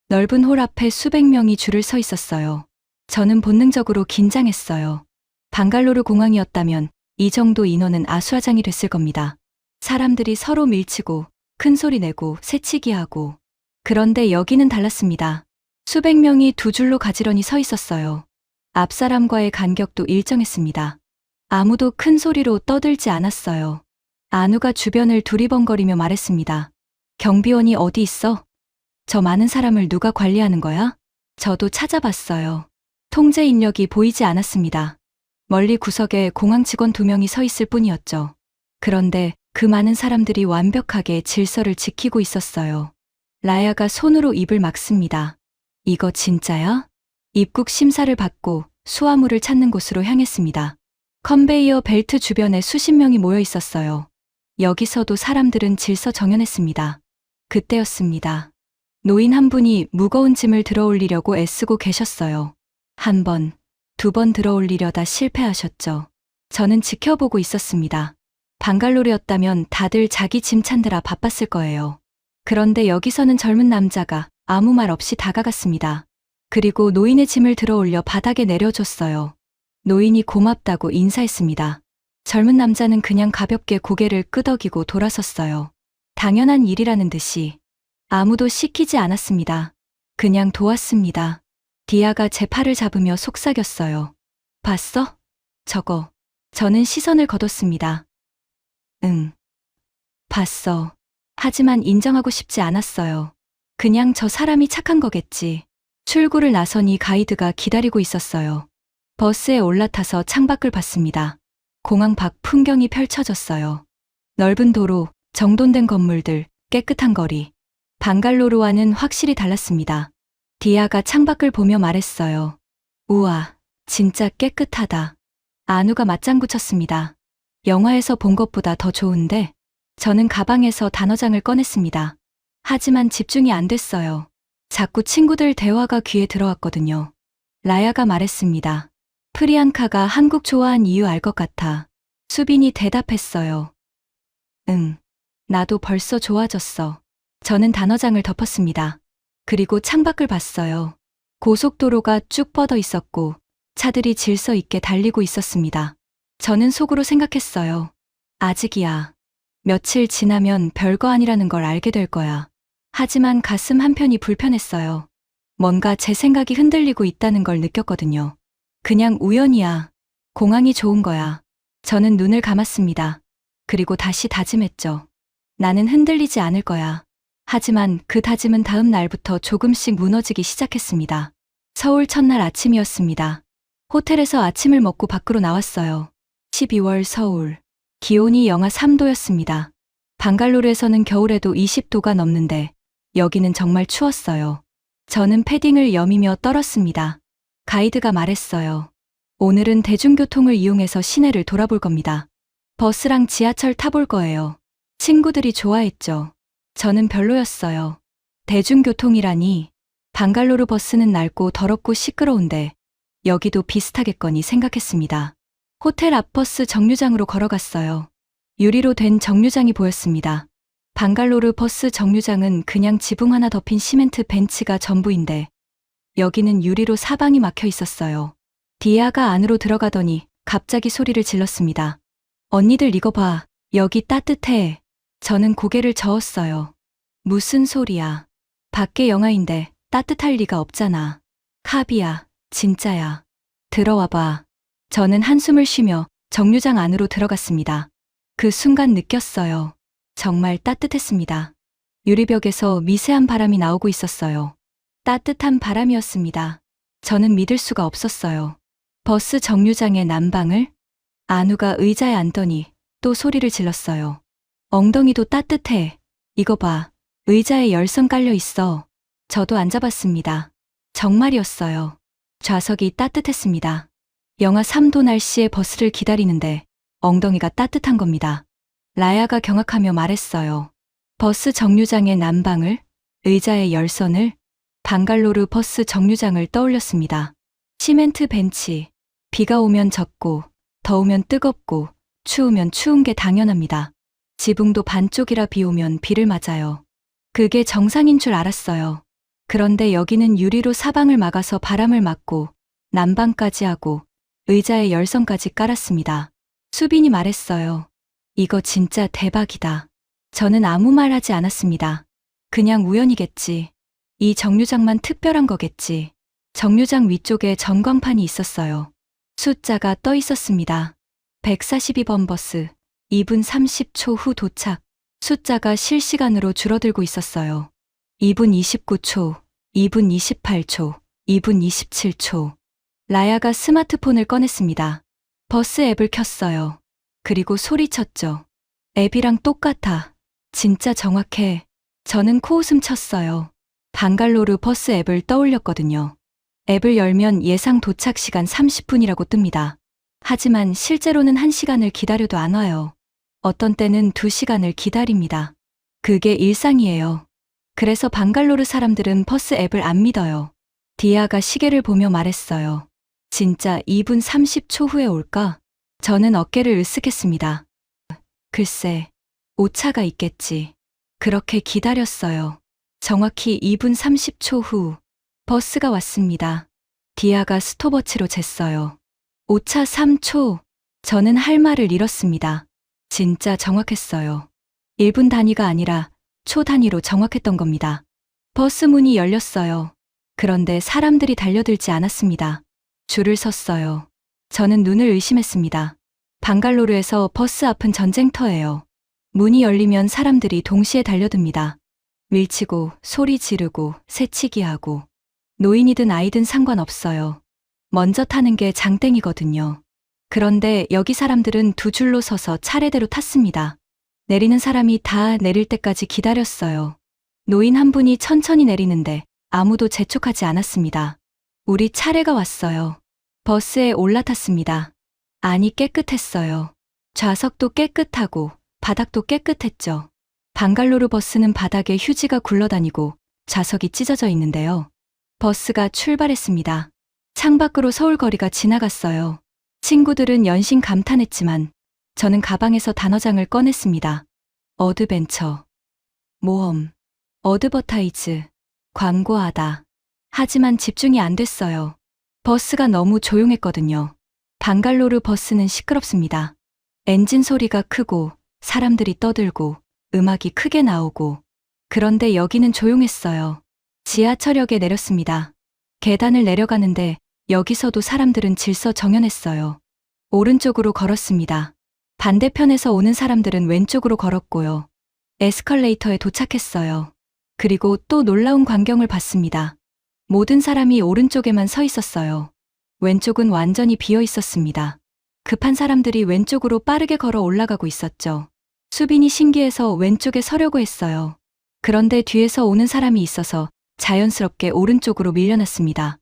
넓은 홀 앞에 수백 명이 줄을 서 있었어요. 저는 본능적으로 긴장했어요. 방갈로르 공항이었다면 이 정도 인원은 아수라장이 됐을 겁니다. 사람들이 서로 밀치고 큰 소리 내고 새치기 하고. 그런데 여기는 달랐습니다. 수백 명이 두 줄로 가지런히 서 있었어요. 앞 사람과의 간격도 일정했습니다. 아무도 큰 소리로 떠들지 않았어요. 안우가 주변을 두리번거리며 말했습니다. 경비원이 어디 있어? 저 많은 사람을 누가 관리하는 거야? 저도 찾아봤어요. 통제 인력이 보이지 않았습니다. 멀리 구석에 공항 직원 2명이 서 있을 뿐이었죠. 그런데 그 많은 사람들이 완벽하게 질서를 지키고 있었어요. 라야가 손으로 입을 막습니다. 이거 진짜야? 입국 심사를 받고 수화물을 찾는 곳으로 향했습니다. 컨베이어 벨트 주변에 수십 명이 모여 있었어요. 여기서도 사람들은 질서 정연했습니다. 그때였습니다. 노인 한 분이 무거운 짐을 들어 올리려고 애쓰고 계셨어요. 한 번, 2번 들어 올리려다 실패하셨죠. 저는 지켜보고 있었습니다. 방갈로르였다면 다들 자기 짐 찾느라 바빴을 거예요. 그런데 여기서는 젊은 남자가 아무 말 없이 다가갔습니다. 그리고 노인의 짐을 들어 올려 바닥에 내려줬어요. 노인이 고맙다고 인사했습니다. 젊은 남자는 그냥 가볍게 고개를 끄덕이고 돌아섰어요. 당연한 일이라는 듯이. 아무도 시키지 않았습니다. 그냥 도왔습니다. 디아가 제 팔을 잡으며 속삭였어요. 봤어? 저거. 저는 시선을 거뒀습니다. 응. 봤어. 하지만 인정하고 싶지 않았어요. 그냥 저 사람이 착한 거겠지. 출구를 나서니 가이드가 기다리고 있었어요. 버스에 올라타서 창밖을 봤습니다. 공항 밖 풍경이 펼쳐졌어요. 넓은 도로, 정돈된 건물들, 깨끗한 거리. 방갈로르와는 확실히 달랐습니다. 디아가 창밖을 보며 말했어요. 우와, 진짜 깨끗하다. 안우가 맞장구 쳤습니다. 영화에서 본 것보다 더 좋은데? 저는 가방에서 단어장을 꺼냈습니다. 하지만 집중이 안 됐어요. 자꾸 친구들 대화가 귀에 들어왔거든요. 라야가 말했습니다. 프리앙카가 한국 좋아한 이유 알 것 같아. 수빈이 대답했어요. 응, 나도 벌써 좋아졌어. 저는 단어장을 덮었습니다. 그리고 창밖을 봤어요. 고속도로가 쭉 뻗어 있었고 차들이 질서 있게 달리고 있었습니다. 저는 속으로 생각했어요. 아직이야. 며칠 지나면 별거 아니라는 걸 알게 될 거야. 하지만 가슴 한편이 불편했어요. 뭔가 제 생각이 흔들리고 있다는 걸 느꼈거든요. 그냥 우연이야. 공항이 좋은 거야. 저는 눈을 감았습니다. 그리고 다시 다짐했죠. 나는 흔들리지 않을 거야. 하지만 그 다짐은 다음 날부터 조금씩 무너지기 시작했습니다. 서울 첫날 아침이었습니다. 호텔에서 아침을 먹고 밖으로 나왔어요. 12월 서울. 기온이 영하 3도였습니다. 방갈로르에서는 겨울에도 20도가 넘는데 여기는 정말 추웠어요. 저는 패딩을 여미며 떨었습니다. 가이드가 말했어요. 오늘은 대중교통을 이용해서 시내를 돌아볼 겁니다. 버스랑 지하철 타볼 거예요. 친구들이 좋아했죠. 저는 별로였어요. 대중교통이라니. 방갈로르 버스는 낡고 더럽고 시끄러운데 여기도 비슷하겠거니 생각했습니다. 호텔 앞 버스 정류장으로 걸어갔어요. 유리로 된 정류장이 보였습니다. 방갈로르 버스 정류장은 그냥 지붕 하나 덮인 시멘트 벤치가 전부인데 여기는 유리로 사방이 막혀 있었어요. 디아가 안으로 들어가더니 갑자기 소리를 질렀습니다. 언니들 이거 봐. 여기 따뜻해. 저는 고개를 저었어요. 무슨 소리야. 밖에 영하인데 따뜻할 리가 없잖아. 카비야, 진짜야. 들어와 봐. 저는 한숨을 쉬며 정류장 안으로 들어갔습니다. 그 순간 느꼈어요. 정말 따뜻했습니다. 유리벽에서 미세한 바람이 나오고 있었어요. 따뜻한 바람이었습니다. 저는 믿을 수가 없었어요. 버스 정류장의 난방을? 안우가 의자에 앉더니 또 소리를 질렀어요. 엉덩이도 따뜻해. 이거 봐. 의자에 열선 깔려 있어. 저도 앉아봤습니다. 정말이었어요. 좌석이 따뜻했습니다. 영하 3도 날씨에 버스를 기다리는데 엉덩이가 따뜻한 겁니다. 라야가 경악하며 말했어요. 버스 정류장의 난방을, 의자의 열선을, 방갈로르 버스 정류장을 떠올렸습니다. 시멘트 벤치. 비가 오면 젖고, 더우면 뜨겁고, 추우면 추운 게 당연합니다. 지붕도 반쪽이라 비 오면 비를 맞아요. 그게 정상인 줄 알았어요. 그런데 여기는 유리로 사방을 막아서 바람을 막고, 난방까지 하고, 의자에 열선까지 깔았습니다. 수빈이 말했어요. 이거 진짜 대박이다. 저는 아무 말 하지 않았습니다. 그냥 우연이겠지. 이 정류장만 특별한 거겠지. 정류장 위쪽에 전광판이 있었어요. 숫자가 떠 있었습니다. 142번 버스, 2분 30초 후 도착. 숫자가 실시간으로 줄어들고 있었어요. 2분 29초, 2분 28초, 2분 27초. 라야가 스마트폰을 꺼냈습니다. 버스 앱을 켰어요. 그리고 소리쳤죠. 앱이랑 똑같아. 진짜 정확해. 저는 코웃음 쳤어요. 방갈로르 버스 앱을 떠올렸거든요. 앱을 열면 예상 도착 시간 30분이라고 뜹니다. 하지만 실제로는 1시간을 기다려도 안 와요. 어떤 때는 2시간을 기다립니다. 그게 일상이에요. 그래서 방갈로르 사람들은 버스 앱을 안 믿어요. 디아가 시계를 보며 말했어요. 진짜 2분 30초 후에 올까? 저는 어깨를 으쓱했습니다. 글쎄, 오차가 있겠지. 그렇게 기다렸어요. 정확히 2분 30초 후 버스가 왔습니다. 디아가 스톱워치로 쟀어요. 오차 3초. 저는 할 말을 잃었습니다. 진짜 정확했어요. 1분 단위가 아니라 초 단위로 정확했던 겁니다. 버스 문이 열렸어요. 그런데 사람들이 달려들지 않았습니다. 줄을 섰어요. 저는 눈을 의심했습니다. 방갈로르에서 버스 앞은 전쟁터예요. 문이 열리면 사람들이 동시에 달려듭니다. 밀치고, 소리 지르고, 새치기 하고. 노인이든 아이든 상관없어요. 먼저 타는 게 장땡이거든요. 그런데 여기 사람들은 두 줄로 서서 차례대로 탔습니다. 내리는 사람이 다 내릴 때까지 기다렸어요. 노인 한 분이 천천히 내리는데 아무도 재촉하지 않았습니다. 우리 차례가 왔어요. 버스에 올라탔습니다. 아니, 깨끗했어요. 좌석도 깨끗하고 바닥도 깨끗했죠. 방갈로르 버스는 바닥에 휴지가 굴러다니고 좌석이 찢어져 있는데요. 버스가 출발했습니다. 창밖으로 서울 거리가 지나갔어요. 친구들은 연신 감탄했지만 저는 가방에서 단어장을 꺼냈습니다. 어드벤처, 모험, 어드버타이즈, 광고하다. 하지만 집중이 안 됐어요. 버스가 너무 조용했거든요. 방갈로르 버스는 시끄럽습니다. 엔진 소리가 크고 사람들이 떠들고 음악이 크게 나오고. 그런데 여기는 조용했어요. 지하철역에 내렸습니다. 계단을 내려가는데 여기서도 사람들은 질서정연했어요. 오른쪽으로 걸었습니다. 반대편에서 오는 사람들은 왼쪽으로 걸었고요. 에스컬레이터에 도착했어요. 그리고 또 놀라운 광경을 봤습니다. 모든 사람이 오른쪽에만 서 있었어요. 왼쪽은 완전히 비어 있었습니다. 급한 사람들이 왼쪽으로 빠르게 걸어 올라가고 있었죠. 수빈이 신기해서 왼쪽에 서려고 했어요. 그런데 뒤에서 오는 사람이 있어서 자연스럽게 오른쪽으로 밀려났습니다.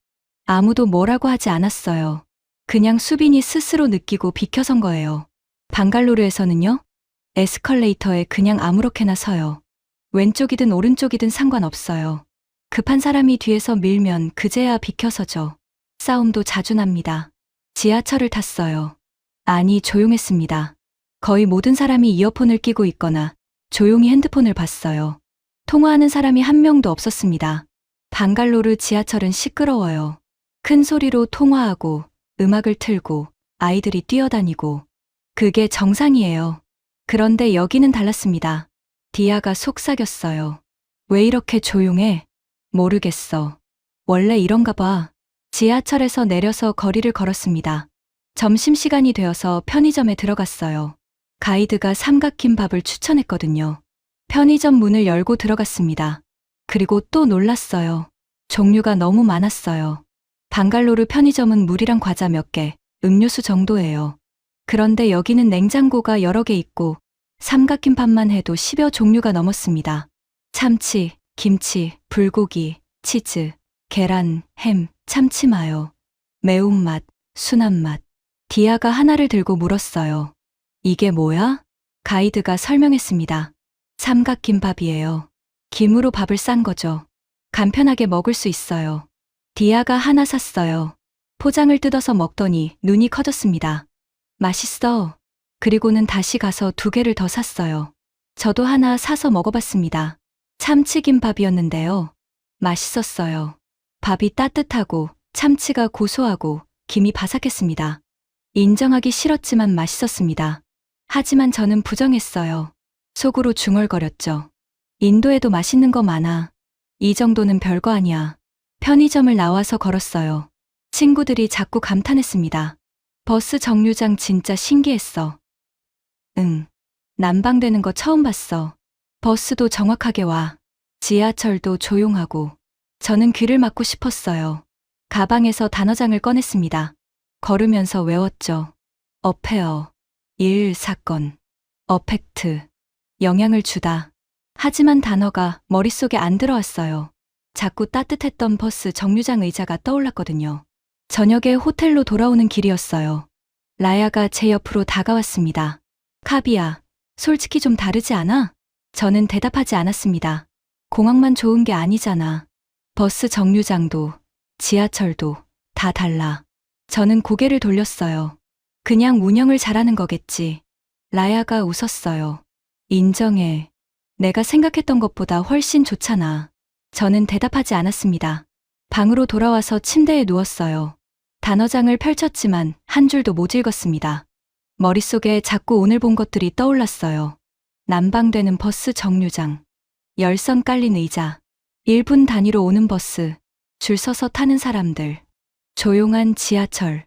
아무도 뭐라고 하지 않았어요. 그냥 수빈이 스스로 느끼고 비켜선 거예요. 방갈로르에서는요? 에스컬레이터에 그냥 아무렇게나 서요. 왼쪽이든 오른쪽이든 상관없어요. 급한 사람이 뒤에서 밀면 그제야 비켜서죠. 싸움도 자주 납니다. 지하철을 탔어요. 아니, 조용했습니다. 거의 모든 사람이 이어폰을 끼고 있거나 조용히 핸드폰을 봤어요. 통화하는 사람이 한 명도 없었습니다. 방갈로르 지하철은 시끄러워요. 큰 소리로 통화하고 음악을 틀고 아이들이 뛰어다니고. 그게 정상이에요. 그런데 여기는 달랐습니다. 디아가 속삭였어요. 왜 이렇게 조용해? 모르겠어. 원래 이런가 봐. 지하철에서 내려서 거리를 걸었습니다. 점심시간이 되어서 편의점에 들어갔어요. 가이드가 삼각김밥을 추천했거든요. 편의점 문을 열고 들어갔습니다. 그리고 또 놀랐어요. 종류가 너무 많았어요. 방갈로르 편의점은 물이랑 과자 몇 개, 음료수 정도예요. 그런데 여기는 냉장고가 여러 개 있고 삼각김밥만 해도 10여 종류가 넘었습니다. 참치, 김치, 불고기, 치즈, 계란, 햄, 참치마요. 매운맛, 순한맛. 디아가 하나를 들고 물었어요. 이게 뭐야? 가이드가 설명했습니다. 삼각김밥이에요. 김으로 밥을 싼 거죠. 간편하게 먹을 수 있어요. 디아가 하나 샀어요. 포장을 뜯어서 먹더니 눈이 커졌습니다. 맛있어. 그리고는 다시 가서 2개를 더 샀어요. 저도 하나 사서 먹어봤습니다. 참치김밥이었는데요. 맛있었어요. 밥이 따뜻하고 참치가 고소하고 김이 바삭했습니다. 인정하기 싫었지만 맛있었습니다. 하지만 저는 부정했어요. 속으로 중얼거렸죠. 인도에도 맛있는 거 많아. 이 정도는 별거 아니야. 편의점을 나와서 걸었어요. 친구들이 자꾸 감탄했습니다. 버스 정류장 진짜 신기했어. 응. 난방되는 거 처음 봤어. 버스도 정확하게 와. 지하철도 조용하고. 저는 귀를 막고 싶었어요. 가방에서 단어장을 꺼냈습니다. 걸으면서 외웠죠. 어페어, 일, 사건, 어펙트, 영향을 주다. 하지만 단어가 머릿속에 안 들어왔어요. 자꾸 따뜻했던 버스 정류장 의자가 떠올랐거든요. 저녁에 호텔로 돌아오는 길이었어요. 라야가 제 옆으로 다가왔습니다. 카비야, 솔직히 좀 다르지 않아? 저는 대답하지 않았습니다. 공항만 좋은 게 아니잖아. 버스 정류장도, 지하철도 다 달라. 저는 고개를 돌렸어요. 그냥 운영을 잘하는 거겠지. 라야가 웃었어요. 인정해. 내가 생각했던 것보다 훨씬 좋잖아. 저는 대답하지 않았습니다. 방으로 돌아와서 침대에 누웠어요. 단어장을 펼쳤지만 한 줄도 못 읽었습니다. 머릿속에 자꾸 오늘 본 것들이 떠올랐어요. 난방되는 버스 정류장, 열선 깔린 의자, 1분 단위로 오는 버스, 줄 서서 타는 사람들, 조용한 지하철,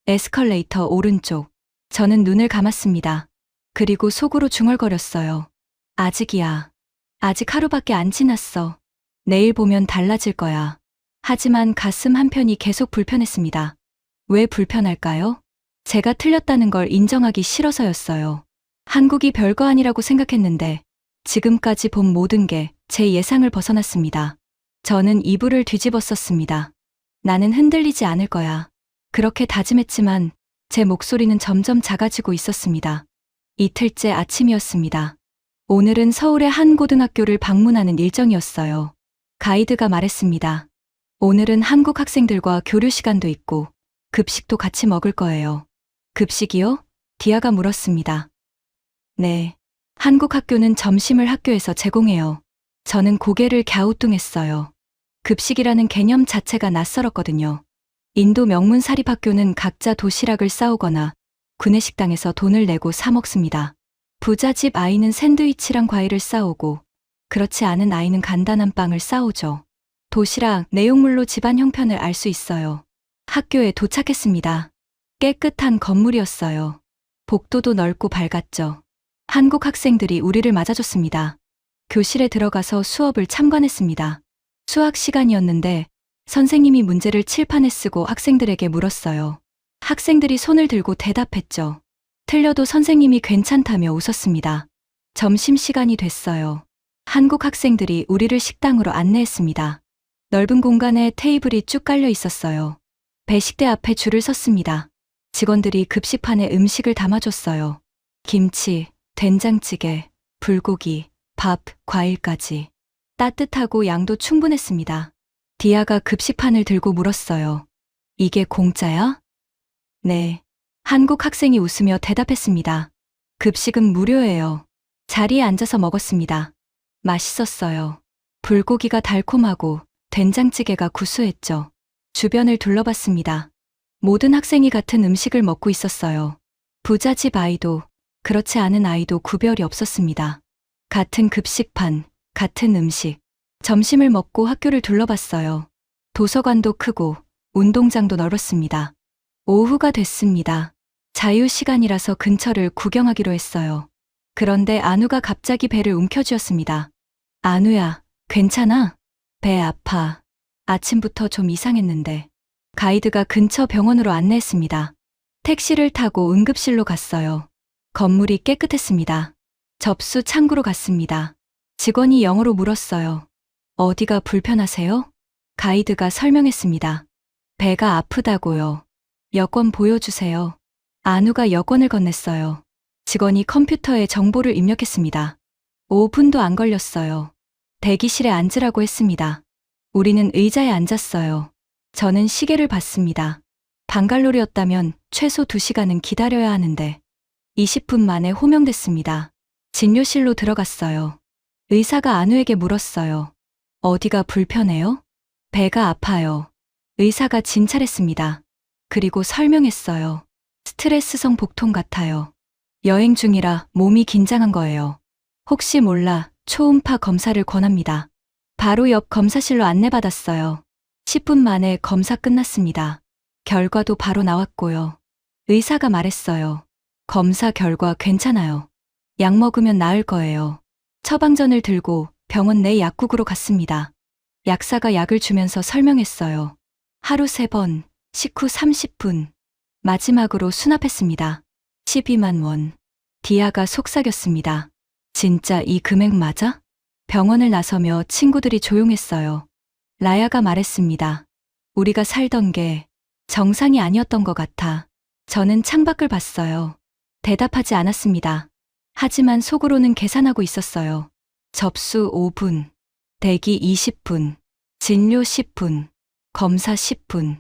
에스컬레이터 오른쪽. 저는 눈을 감았습니다. 그리고 속으로 중얼거렸어요. 아직이야. 아직 하루밖에 안 지났어. 내일 보면 달라질 거야. 하지만 가슴 한편이 계속 불편했습니다. 왜 불편할까요? 제가 틀렸다는 걸 인정하기 싫어서였어요. 한국이 별거 아니라고 생각했는데 지금까지 본 모든 게 제 예상을 벗어났습니다. 저는 이불을 뒤집었었습니다. 나는 흔들리지 않을 거야. 그렇게 다짐했지만 제 목소리는 점점 작아지고 있었습니다. 이틀째 아침이었습니다. 오늘은 서울의 한 고등학교를 방문하는 일정이었어요. 가이드가 말했습니다. 오늘은 한국 학생들과 교류 시간도 있고 급식도 같이 먹을 거예요. 급식이요? 디아가 물었습니다. 네. 한국 학교는 점심을 학교에서 제공해요. 저는 고개를 갸우뚱했어요. 급식이라는 개념 자체가 낯설었거든요. 인도 명문 사립학교는 각자 도시락을 싸오거나 구내식당에서 돈을 내고 사 먹습니다. 부잣집 아이는 샌드위치랑 과일을 싸오고 그렇지 않은 아이는 간단한 빵을 싸오죠. 도시락 내용물로 집안 형편을 알 수 있어요. 학교에 도착했습니다. 깨끗한 건물이었어요. 복도도 넓고 밝았죠. 한국 학생들이 우리를 맞아줬습니다. 교실에 들어가서 수업을 참관했습니다. 수학 시간이었는데 선생님이 문제를 칠판에 쓰고 학생들에게 물었어요. 학생들이 손을 들고 대답했죠. 틀려도 선생님이 괜찮다며 웃었습니다. 점심시간이 됐어요. 한국 학생들이 우리를 식당으로 안내했습니다. 넓은 공간에 테이블이 쭉 깔려 있었어요. 배식대 앞에 줄을 섰습니다. 직원들이 급식판에 음식을 담아줬어요. 김치, 된장찌개, 불고기, 밥, 과일까지. 따뜻하고 양도 충분했습니다. 디아가 급식판을 들고 물었어요. 이게 공짜야? 네. 한국 학생이 웃으며 대답했습니다. 급식은 무료예요. 자리에 앉아서 먹었습니다. 맛있었어요. 불고기가 달콤하고 된장찌개가 구수했죠. 주변을 둘러봤습니다. 모든 학생이 같은 음식을 먹고 있었어요. 부잣집 아이도 그렇지 않은 아이도 구별이 없었습니다. 같은 급식판, 같은 음식. 점심을 먹고 학교를 둘러봤어요. 도서관도 크고 운동장도 넓었습니다. 오후가 됐습니다. 자유시간이라서 근처를 구경하기로 했어요. 그런데 안우가 갑자기 배를 움켜쥐었습니다. 안우야, 괜찮아? 배 아파. 아침부터 좀 이상했는데. 가이드가 근처 병원으로 안내했습니다. 택시를 타고 응급실로 갔어요. 건물이 깨끗했습니다. 접수 창구로 갔습니다. 직원이 영어로 물었어요. 어디가 불편하세요? 가이드가 설명했습니다. 배가 아프다고요. 여권 보여주세요. 안우가 여권을 건넸어요. 직원이 컴퓨터에 정보를 입력했습니다. 5분도 안 걸렸어요. 대기실에 앉으라고 했습니다. 우리는 의자에 앉았어요. 저는 시계를 봤습니다. 방갈로리였다면 최소 2시간은 기다려야 하는데 20분 만에 호명됐습니다. 진료실로 들어갔어요. 의사가 안우에게 물었어요. 어디가 불편해요? 배가 아파요. 의사가 진찰했습니다. 그리고 설명했어요. 스트레스성 복통 같아요. 여행 중이라 몸이 긴장한 거예요. 혹시 몰라 초음파 검사를 권합니다. 바로 옆 검사실로 안내받았어요. 10분 만에 검사 끝났습니다. 결과도 바로 나왔고요. 의사가 말했어요. 검사 결과 괜찮아요. 약 먹으면 나을 거예요. 처방전을 들고 병원 내 약국으로 갔습니다. 약사가 약을 주면서 설명했어요. 하루 3번, 식후 30분. 마지막으로 수납했습니다. 12만 원. 디아가 속삭였습니다. 진짜 이 금액 맞아? 병원을 나서며 친구들이 조용했어요. 라야가 말했습니다. 우리가 살던 게 정상이 아니었던 것 같아. 저는 창밖을 봤어요. 대답하지 않았습니다. 하지만 속으로는 계산하고 있었어요. 접수 5분, 대기 20분, 진료 10분, 검사 10분,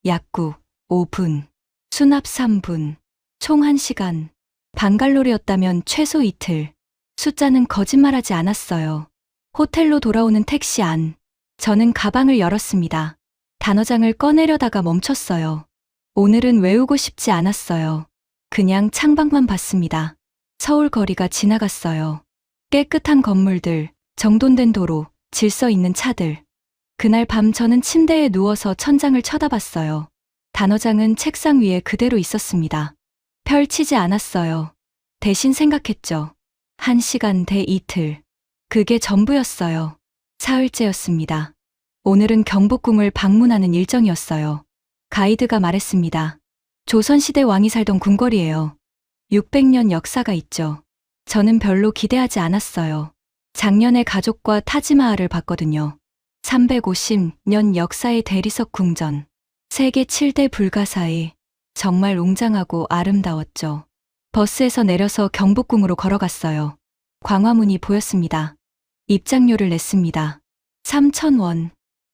약국 5분, 수납 3분, 총 1시간. 방갈로리였다면 최소 이틀. 숫자는 거짓말하지 않았어요. 호텔로 돌아오는 택시 안. 저는 가방을 열었습니다. 단어장을 꺼내려다가 멈췄어요. 오늘은 외우고 싶지 않았어요. 그냥 창밖만 봤습니다. 서울 거리가 지나갔어요. 깨끗한 건물들, 정돈된 도로, 질서 있는 차들. 그날 밤 저는 침대에 누워서 천장을 쳐다봤어요. 단어장은 책상 위에 그대로 있었습니다. 펼치지 않았어요. 대신 생각했죠. 1시간 대 이틀. 그게 전부였어요. 사흘째였습니다. 오늘은 경복궁을 방문하는 일정이었어요. 가이드가 말했습니다. 조선시대 왕이 살던 궁궐이에요. 600년 역사가 있죠. 저는 별로 기대하지 않았어요. 작년에 가족과 타지마할을 봤거든요. 350년 역사의 대리석 궁전. 세계 7대 불가사의. 정말 웅장하고 아름다웠죠. 버스에서 내려서 경복궁으로 걸어갔어요. 광화문이 보였습니다. 입장료를 냈습니다. 3,000원.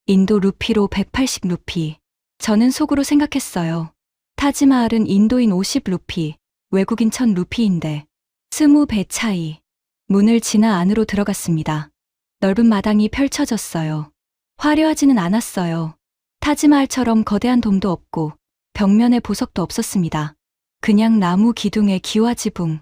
인도 루피로 180 루피. 저는 속으로 생각했어요. 타지마할은 인도인 50 루피, 외국인 1000 루피인데 20배 차이. 문을 지나 안으로 들어갔습니다. 넓은 마당이 펼쳐졌어요. 화려하지는 않았어요. 타지마할처럼 거대한 돔도 없고 벽면에 보석도 없었습니다. 그냥 나무 기둥의 기와 지붕.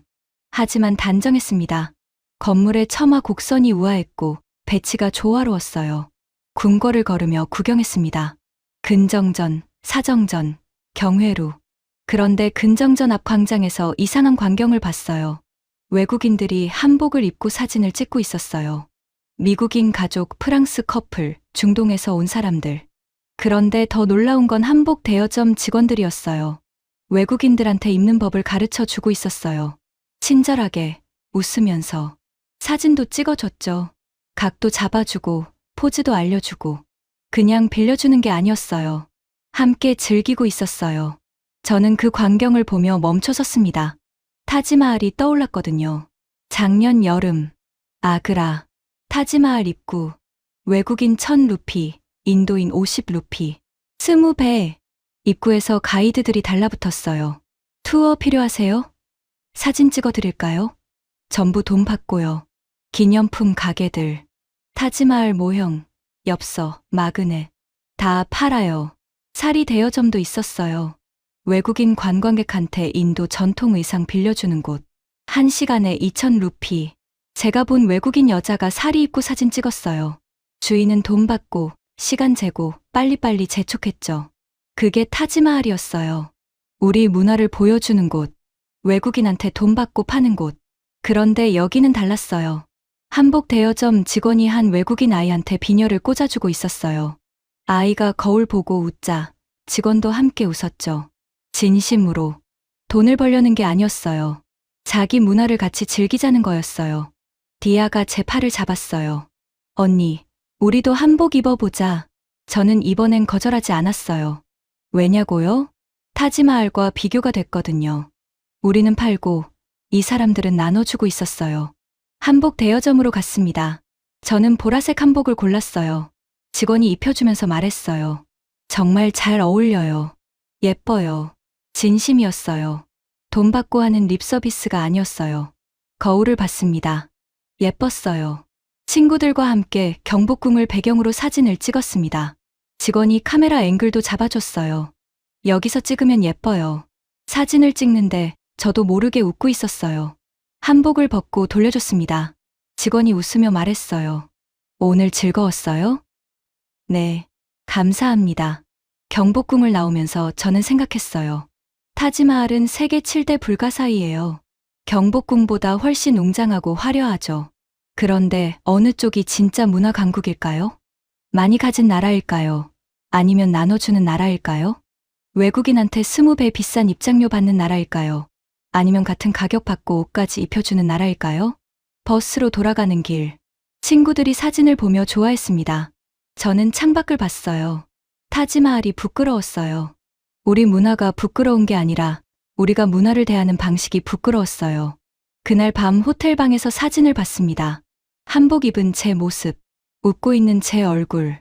하지만 단정했습니다. 건물의 처마 곡선이 우아했고 배치가 조화로웠어요. 궁궐을 걸으며 구경했습니다. 근정전, 사정전, 경회루. 그런데 근정전 앞 광장에서 이상한 광경을 봤어요. 외국인들이 한복을 입고 사진을 찍고 있었어요. 미국인 가족, 프랑스 커플, 중동에서 온 사람들. 그런데 더 놀라운 건 한복 대여점 직원들이었어요. 외국인들한테 입는 법을 가르쳐 주고 있었어요. 친절하게, 웃으면서. 사진도 찍어줬죠. 각도 잡아주고, 포즈도 알려주고. 그냥 빌려주는 게 아니었어요. 함께 즐기고 있었어요. 저는 그 광경을 보며 멈춰섰습니다. 타지마할이 떠올랐거든요. 작년 여름, 아그라, 타지마할 입구, 외국인 1000 루피, 인도인 50 루피, 20배. 입구에서 가이드들이 달라붙었어요. 투어 필요하세요? 사진 찍어드릴까요? 전부 돈 받고요. 기념품 가게들, 타지마할 모형, 엽서, 마그넷, 다 팔아요. 사리 대여점도 있었어요. 외국인 관광객한테 인도 전통 의상 빌려주는 곳. 1시간에 2000 루피. 제가 본 외국인 여자가 사리 입고 사진 찍었어요. 주인은 돈 받고 시간 재고 빨리빨리 재촉했죠. 그게 타지마할이었어요. 우리 문화를 보여주는 곳. 외국인한테 돈 받고 파는 곳. 그런데 여기는 달랐어요. 한복 대여점 직원이 한 외국인 아이한테 비녀를 꽂아주고 있었어요. 아이가 거울 보고 웃자 직원도 함께 웃었죠. 진심으로. 돈을 벌려는 게 아니었어요. 자기 문화를 같이 즐기자는 거였어요. 디아가 제 팔을 잡았어요. 언니, 우리도 한복 입어보자. 저는 이번엔 거절하지 않았어요. 왜냐고요? 타지마할과 비교가 됐거든요. 우리는 팔고 이 사람들은 나눠주고 있었어요. 한복 대여점으로 갔습니다. 저는 보라색 한복을 골랐어요. 직원이 입혀주면서 말했어요. 정말 잘 어울려요. 예뻐요. 진심이었어요. 돈 받고 하는 립 서비스가 아니었어요. 거울을 봤습니다. 예뻤어요. 친구들과 함께 경복궁을 배경으로 사진을 찍었습니다. 직원이 카메라 앵글도 잡아줬어요. 여기서 찍으면 예뻐요. 사진을 찍는데 저도 모르게 웃고 있었어요. 한복을 벗고 돌려줬습니다. 직원이 웃으며 말했어요. 오늘 즐거웠어요? 네, 감사합니다. 경복궁을 나오면서 저는 생각했어요. 타지마할은 세계 7대 불가사의예요. 경복궁보다 훨씬 웅장하고 화려하죠. 그런데 어느 쪽이 진짜 문화 강국일까요? 많이 가진 나라일까요? 아니면 나눠주는 나라일까요? 외국인한테 20배 비싼 입장료 받는 나라일까요? 아니면 같은 가격 받고 옷까지 입혀주는 나라일까요? 버스로 돌아가는 길. 친구들이 사진을 보며 좋아했습니다. 저는 창밖을 봤어요. 타지마할이 부끄러웠어요. 우리 문화가 부끄러운 게 아니라 우리가 문화를 대하는 방식이 부끄러웠어요. 그날 밤 호텔방에서 사진을 봤습니다. 한복 입은 제 모습, 웃고 있는 제 얼굴.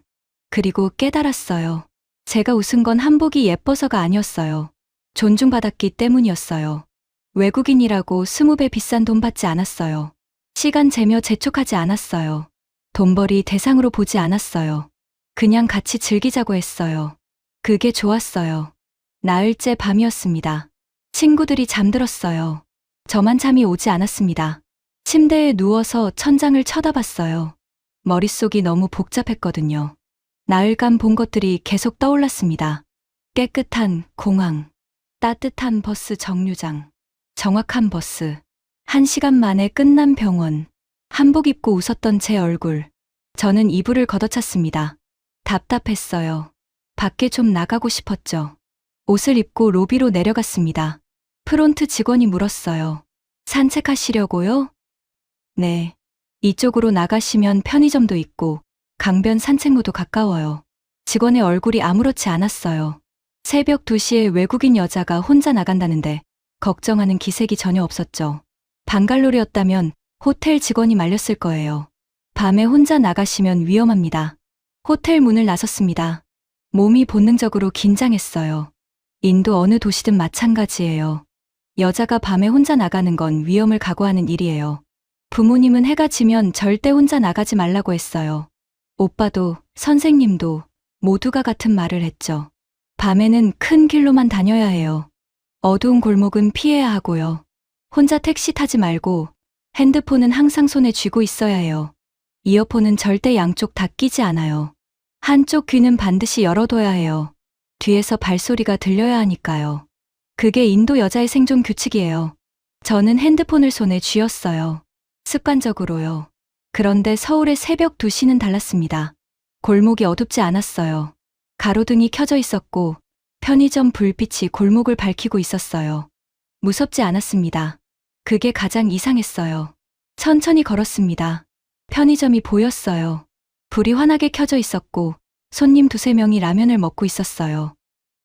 그리고 깨달았어요. 제가 웃은 건 한복이 예뻐서가 아니었어요. 존중받았기 때문이었어요. 외국인이라고 20배 비싼 돈 받지 않았어요. 시간 재며 재촉하지 않았어요. 돈벌이 대상으로 보지 않았어요. 그냥 같이 즐기자고 했어요. 그게 좋았어요. 나흘째 밤이었습니다. 친구들이 잠들었어요. 저만 잠이 오지 않았습니다. 침대에 누워서 천장을 쳐다봤어요. 머릿속이 너무 복잡했거든요. 나흘간 본 것들이 계속 떠올랐습니다. 깨끗한 공항, 따뜻한 버스 정류장, 정확한 버스, 1시간 만에 끝난 병원, 한복 입고 웃었던 제 얼굴. 저는 이불을 걷어찼습니다. 답답했어요. 밖에 좀 나가고 싶었죠. 옷을 입고 로비로 내려갔습니다. 프론트 직원이 물었어요. 산책하시려고요? 네. 이쪽으로 나가시면 편의점도 있고 강변 산책로도 가까워요. 직원의 얼굴이 아무렇지 않았어요. 새벽 2시에 외국인 여자가 혼자 나간다는데 걱정하는 기색이 전혀 없었죠. 방갈로리였다면 호텔 직원이 말렸을 거예요. 밤에 혼자 나가시면 위험합니다. 호텔 문을 나섰습니다. 몸이 본능적으로 긴장했어요. 인도 어느 도시든 마찬가지예요. 여자가 밤에 혼자 나가는 건 위험을 각오하는 일이에요. 부모님은 해가 지면 절대 혼자 나가지 말라고 했어요. 오빠도 선생님도 모두가 같은 말을 했죠. 밤에는 큰 길로만 다녀야 해요. 어두운 골목은 피해야 하고요. 혼자 택시 타지 말고 핸드폰은 항상 손에 쥐고 있어야 해요. 이어폰은 절대 양쪽 다 끼지 않아요. 한쪽 귀는 반드시 열어둬야 해요. 뒤에서 발소리가 들려야 하니까요. 그게 인도 여자의 생존 규칙이에요. 저는 핸드폰을 손에 쥐었어요. 습관적으로요. 그런데 서울의 새벽 2시는 달랐습니다. 골목이 어둡지 않았어요. 가로등이 켜져 있었고 편의점 불빛이 골목을 밝히고 있었어요. 무섭지 않았습니다. 그게 가장 이상했어요. 천천히 걸었습니다. 편의점이 보였어요. 불이 환하게 켜져 있었고 손님 2~3명이 라면을 먹고 있었어요.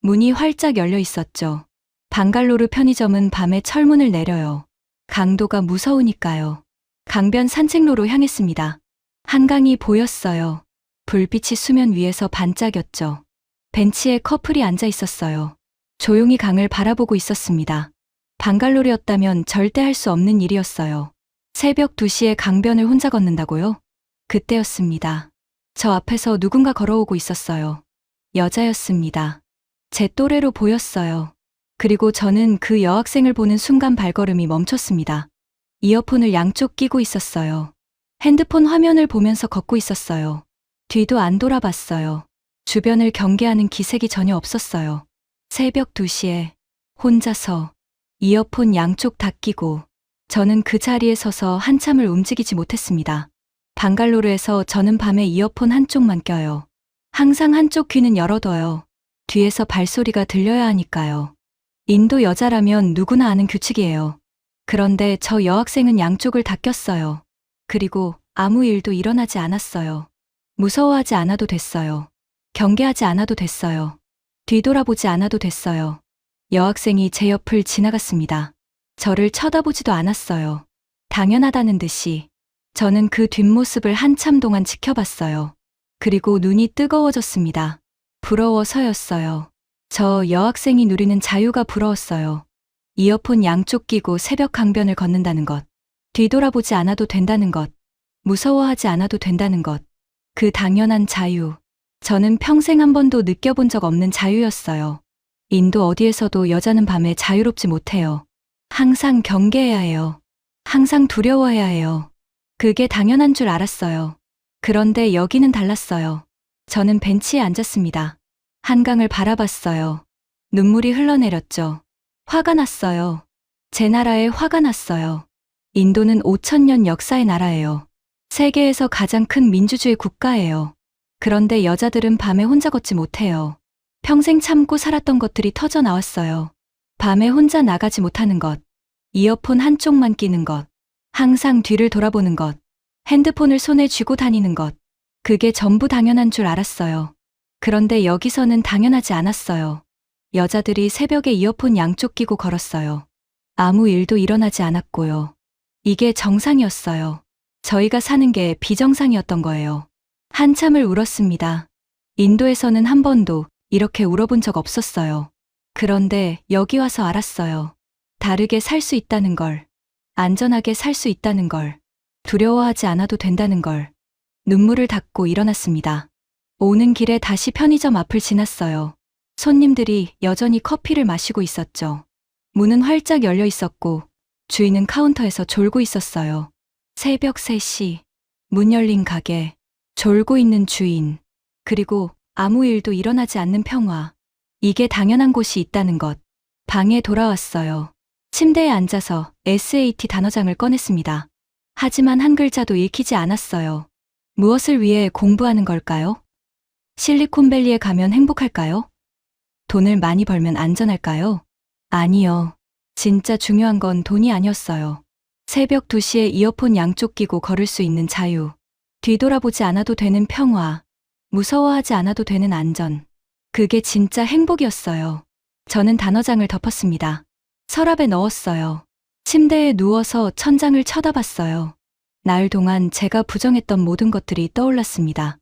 문이 활짝 열려 있었죠. 방갈로르 편의점은 밤에 철문을 내려요. 강도가 무서우니까요. 강변 산책로로 향했습니다. 한강이 보였어요. 불빛이 수면 위에서 반짝였죠. 벤치에 커플이 앉아 있었어요. 조용히 강을 바라보고 있었습니다. 방갈로르였다면 절대 할 수 없는 일이었어요. 새벽 2시에 강변을 혼자 걷는다고요? 그때였습니다. 저 앞에서 누군가 걸어오고 있었어요. 여자였습니다. 제 또래로 보였어요. 그리고 저는 그 여학생을 보는 순간 발걸음이 멈췄습니다. 이어폰을 양쪽 끼고 있었어요. 핸드폰 화면을 보면서 걷고 있었어요. 뒤도 안 돌아봤어요. 주변을 경계하는 기색이 전혀 없었어요. 새벽 2시에 혼자서 이어폰 양쪽 다 끼고 저는 그 자리에 서서 한참을 움직이지 못했습니다. 방갈로르에서 저는 밤에 이어폰 한쪽만 껴요. 항상 한쪽 귀는 열어둬요. 뒤에서 발소리가 들려야 하니까요. 인도 여자라면 누구나 아는 규칙이에요. 그런데 저 여학생은 양쪽을 다 꼈어요. 그리고 아무 일도 일어나지 않았어요. 무서워하지 않아도 됐어요. 경계하지 않아도 됐어요. 뒤돌아보지 않아도 됐어요. 여학생이 제 옆을 지나갔습니다. 저를 쳐다보지도 않았어요. 당연하다는 듯이 저는 그 뒷모습을 한참 동안 지켜봤어요. 그리고 눈이 뜨거워졌습니다. 부러워서였어요. 저 여학생이 누리는 자유가 부러웠어요. 이어폰 양쪽 끼고 새벽 강변을 걷는다는 것. 뒤돌아보지 않아도 된다는 것. 무서워하지 않아도 된다는 것. 그 당연한 자유. 저는 평생 한 번도 느껴본 적 없는 자유였어요. 인도 어디에서도 여자는 밤에 자유롭지 못해요. 항상 경계해야 해요. 항상 두려워해야 해요. 그게 당연한 줄 알았어요. 그런데 여기는 달랐어요. 저는 벤치에 앉았습니다. 한강을 바라봤어요. 눈물이 흘러내렸죠. 화가 났어요. 제 나라에 화가 났어요. 인도는 5,000년 역사의 나라예요. 세계에서 가장 큰 민주주의 국가예요. 그런데 여자들은 밤에 혼자 걷지 못해요. 평생 참고 살았던 것들이 터져 나왔어요. 밤에 혼자 나가지 못하는 것. 이어폰 한쪽만 끼는 것. 항상 뒤를 돌아보는 것. 핸드폰을 손에 쥐고 다니는 것. 그게 전부 당연한 줄 알았어요. 그런데 여기서는 당연하지 않았어요. 여자들이 새벽에 이어폰 양쪽 끼고 걸었어요. 아무 일도 일어나지 않았고요. 이게 정상이었어요. 저희가 사는 게 비정상이었던 거예요. 한참을 울었습니다. 인도에서는 한 번도 이렇게 울어본 적 없었어요. 그런데 여기 와서 알았어요. 다르게 살 수 있다는 걸. 안전하게 살 수 있다는 걸. 두려워하지 않아도 된다는 걸. 눈물을 닦고 일어났습니다. 오는 길에 다시 편의점 앞을 지났어요. 손님들이 여전히 커피를 마시고 있었죠. 문은 활짝 열려 있었고 주인은 카운터에서 졸고 있었어요. 새벽 3시, 문 열린 가게, 졸고 있는 주인, 그리고 아무 일도 일어나지 않는 평화. 이게 당연한 곳이 있다는 것. 방에 돌아왔어요. 침대에 앉아서 SAT 단어장을 꺼냈습니다. 하지만 한 글자도 읽히지 않았어요. 무엇을 위해 공부하는 걸까요? 실리콘밸리에 가면 행복할까요? 돈을 많이 벌면 안전할까요? 아니요. 진짜 중요한 건 돈이 아니었어요. 새벽 2시에 이어폰 양쪽 끼고 걸을 수 있는 자유. 뒤돌아보지 않아도 되는 평화. 무서워하지 않아도 되는 안전. 그게 진짜 행복이었어요. 저는 단어장을 덮었습니다. 서랍에 넣었어요. 침대에 누워서 천장을 쳐다봤어요. 나흘 동안 제가 부정했던 모든 것들이 떠올랐습니다.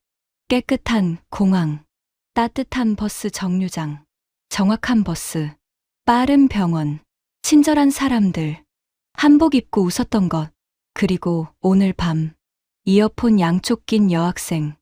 깨끗한 공항, 따뜻한 버스 정류장, 정확한 버스, 빠른 병원, 친절한 사람들, 한복 입고 웃었던 것, 그리고 오늘 밤, 이어폰 양쪽 낀 여학생.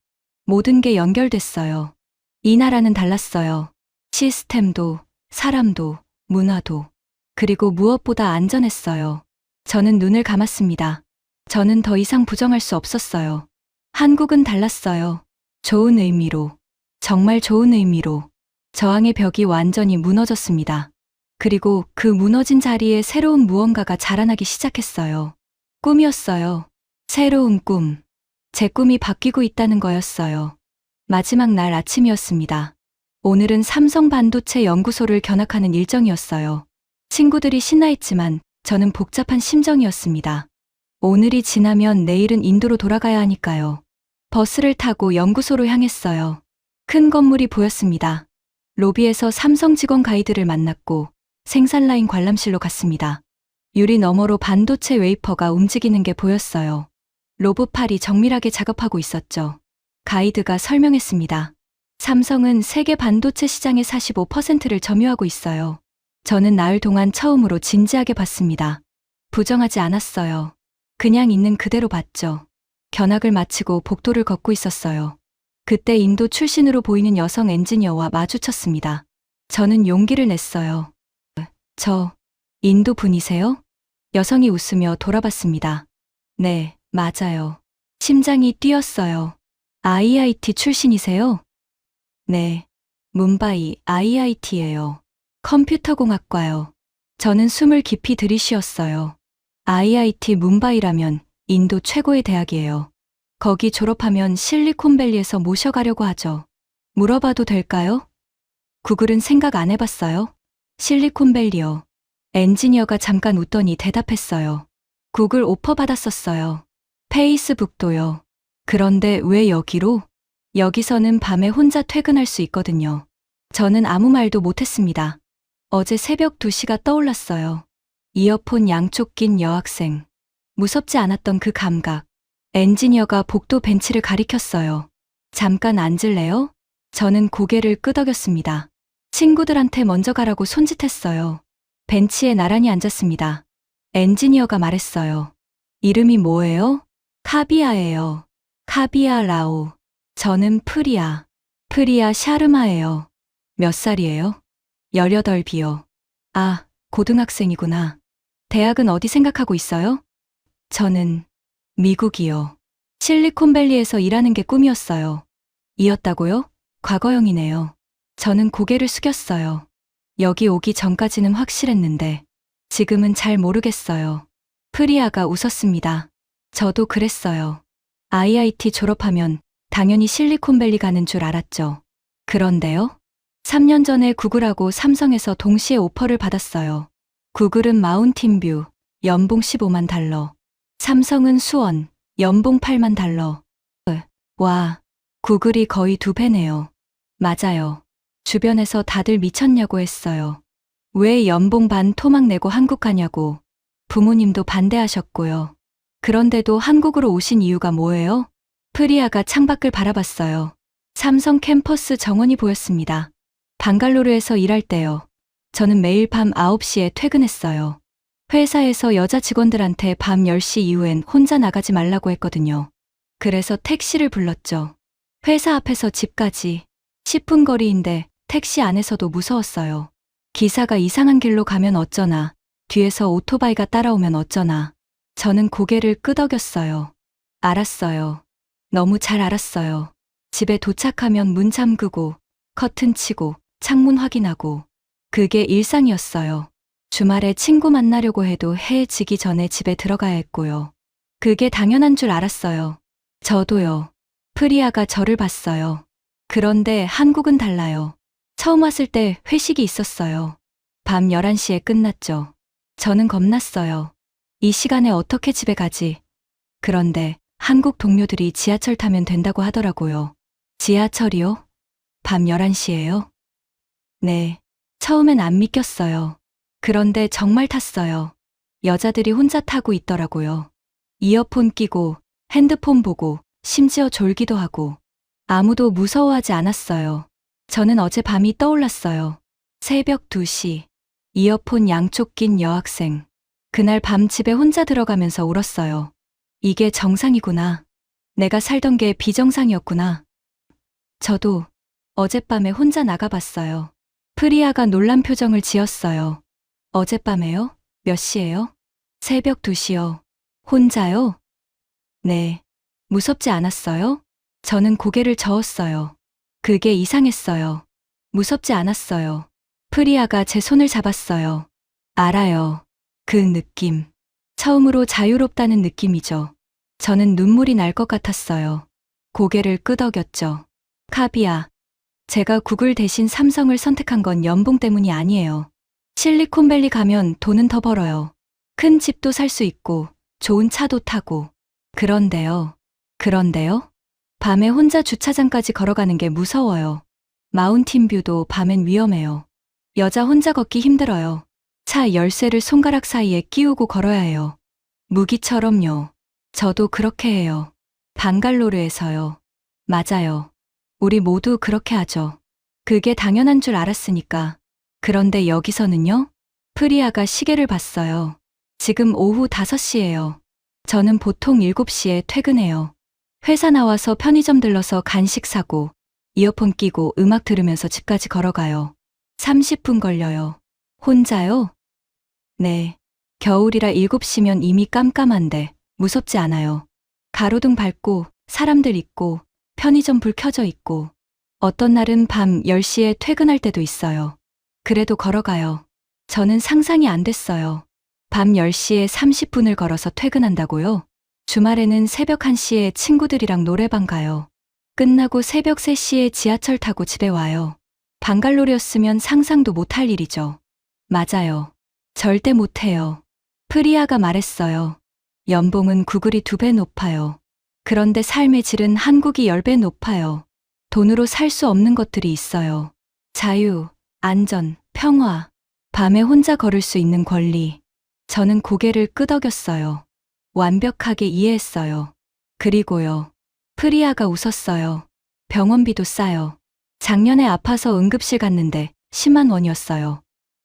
모든 게 연결됐어요. 이 나라는 달랐어요. 시스템도, 사람도, 문화도. 그리고 무엇보다 안전했어요. 저는 눈을 감았습니다. 저는 더 이상 부정할 수 없었어요. 한국은 달랐어요. 좋은 의미로. 정말 좋은 의미로. 저항의 벽이 완전히 무너졌습니다. 그리고 그 무너진 자리에 새로운 무언가가 자라나기 시작했어요. 꿈이었어요. 새로운 꿈. 제 꿈이 바뀌고 있다는 거였어요. 마지막 날 아침이었습니다. 오늘은 삼성 반도체 연구소를 견학하는 일정이었어요. 친구들이 신나했지만 저는 복잡한 심정이었습니다. 오늘이 지나면 내일은 인도로 돌아가야 하니까요. 버스를 타고 연구소로 향했어요. 큰 건물이 보였습니다. 로비에서 삼성 직원 가이드를 만났고 생산라인 관람실로 갔습니다. 유리 너머로 반도체 웨이퍼가 움직이는 게 보였어요. 로봇팔이 정밀하게 작업하고 있었죠. 가이드가 설명했습니다. 삼성은 세계 반도체 시장의 45%를 점유하고 있어요. 저는 나흘 동안 처음으로 진지하게 봤습니다. 부정하지 않았어요. 그냥 있는 그대로 봤죠. 견학을 마치고 복도를 걷고 있었어요. 그때 인도 출신으로 보이는 여성 엔지니어와 마주쳤습니다. 저는 용기를 냈어요. 저, 인도 분이세요? 여성이 웃으며 돌아봤습니다. 네, 맞아요. 심장이 뛰었어요. IIT 출신이세요? 네, 뭄바이 IIT예요. 컴퓨터공학과요. 저는 숨을 깊이 들이쉬었어요. IIT 뭄바이라면 인도 최고의 대학이에요. 거기 졸업하면 실리콘밸리에서 모셔가려고 하죠. 물어봐도 될까요? 구글은 생각 안 해봤어요? 실리콘밸리요. 엔지니어가 잠깐 웃더니 대답했어요. 구글 오퍼 받았었어요. 페이스북도요. 그런데 왜 여기로? 여기서는 밤에 혼자 퇴근할 수 있거든요. 저는 아무 말도 못했습니다. 어제 새벽 2시가 떠올랐어요. 이어폰 양쪽 낀 여학생. 무섭지 않았던 그 감각. 엔지니어가 복도 벤치를 가리켰어요. 잠깐 앉을래요? 저는 고개를 끄덕였습니다. 친구들한테 먼저 가라고 손짓했어요. 벤치에 나란히 앉았습니다. 엔지니어가 말했어요. 이름이 뭐예요? 카비아예요. 카비아 라오. 저는 프리아. 프리아 샤르마예요. 몇 살이에요? 18비요. 아, 고등학생이구나. 대학은 어디 생각하고 있어요? 저는 미국이요. 실리콘밸리에서 일하는 게 꿈이었어요. 이었다고요? 과거형이네요. 저는 고개를 숙였어요. 여기 오기 전까지는 확실했는데 지금은 잘 모르겠어요. 프리아가 웃었습니다. 저도 그랬어요. IIT 졸업하면 당연히 실리콘밸리 가는 줄 알았죠. 그런데요? 3년 전에 구글하고 삼성에서 동시에 오퍼를 받았어요. 구글은 마운틴뷰, 연봉 15만 달러. 삼성은 수원, 연봉 8만 달러. 와, 구글이 거의 2배네요. 맞아요. 주변에서 다들 미쳤냐고 했어요. 왜 연봉 반 토막 내고 한국 가냐고. 부모님도 반대하셨고요. 그런데도 한국으로 오신 이유가 뭐예요? 프리아가 창밖을 바라봤어요. 삼성 캠퍼스 정원이 보였습니다. 방갈로르에서 일할 때요. 저는 매일 밤 9시에 퇴근했어요. 회사에서 여자 직원들한테 밤 10시 이후엔 혼자 나가지 말라고 했거든요. 그래서 택시를 불렀죠. 회사 앞에서 집까지 10분 거리인데 택시 안에서도 무서웠어요. 기사가 이상한 길로 가면 어쩌나, 뒤에서 오토바이가 따라오면 어쩌나. 저는 고개를 끄덕였어요. 알았어요. 너무 잘 알았어요. 집에 도착하면 문 잠그고, 커튼 치고, 창문 확인하고. 그게 일상이었어요. 주말에 친구 만나려고 해도 해 지기 전에 집에 들어가야 했고요. 그게 당연한 줄 알았어요. 저도요. 프리아가 저를 봤어요. 그런데 한국은 달라요. 처음 왔을 때 회식이 있었어요. 밤 11시에 끝났죠. 저는 겁났어요. 이 시간에 어떻게 집에 가지? 그런데 한국 동료들이 지하철 타면 된다고 하더라고요. 지하철이요? 밤 11시에요? 네. 처음엔 안 믿겼어요. 그런데 정말 탔어요. 여자들이 혼자 타고 있더라고요. 이어폰 끼고, 핸드폰 보고, 심지어 졸기도 하고. 아무도 무서워하지 않았어요. 저는 어제 밤이 떠올랐어요. 새벽 2시. 이어폰 양쪽 낀 여학생. 그날 밤 집에 혼자 들어가면서 울었어요. 이게 정상이구나. 내가 살던 게 비정상이었구나. 저도 어젯밤에 혼자 나가봤어요. 프리아가 놀란 표정을 지었어요. 어젯밤에요? 몇 시에요? 새벽 2시요. 혼자요? 네. 무섭지 않았어요? 저는 고개를 저었어요. 그게 이상했어요. 무섭지 않았어요. 프리아가 제 손을 잡았어요. 알아요. 그 느낌. 처음으로 자유롭다는 느낌이죠. 저는 눈물이 날 것 같았어요. 고개를 끄덕였죠. 카비아. 제가 구글 대신 삼성을 선택한 건 연봉 때문이 아니에요. 실리콘밸리 가면 돈은 더 벌어요. 큰 집도 살 수 있고, 좋은 차도 타고. 그런데요. 밤에 혼자 주차장까지 걸어가는 게 무서워요. 마운틴뷰도 밤엔 위험해요. 여자 혼자 걷기 힘들어요. 차 열쇠를 손가락 사이에 끼우고 걸어야 해요. 무기처럼요. 저도 그렇게 해요. 방갈로르에서요. 맞아요. 우리 모두 그렇게 하죠. 그게 당연한 줄 알았으니까. 그런데 여기서는요? 프리아가 시계를 봤어요. 지금 오후 5시예요. 저는 보통 7시에 퇴근해요. 회사 나와서 편의점 들러서 간식 사고, 이어폰 끼고 음악 들으면서 집까지 걸어가요. 30분 걸려요. 혼자요? 네. 겨울이라 7시면 이미 깜깜한데 무섭지 않아요. 가로등 밝고 사람들 있고 편의점 불 켜져 있고 어떤 날은 밤 10시에 퇴근할 때도 있어요. 그래도 걸어가요. 저는 상상이 안 됐어요. 밤 10시에 30분을 걸어서 퇴근한다고요? 주말에는 새벽 1시에 친구들이랑 노래방 가요. 끝나고 새벽 3시에 지하철 타고 집에 와요. 방갈로르였으면 상상도 못할 일이죠. 맞아요. 절대 못해요. 프리아가 말했어요. 연봉은 구글이 2배 높아요. 그런데 삶의 질은 한국이 10배 높아요. 돈으로 살 수 없는 것들이 있어요. 자유, 안전, 평화, 밤에 혼자 걸을 수 있는 권리. 저는 고개를 끄덕였어요. 완벽하게 이해했어요. 그리고요. 프리아가 웃었어요. 병원비도 싸요. 작년에 아파서 응급실 갔는데 10만 원이었어요.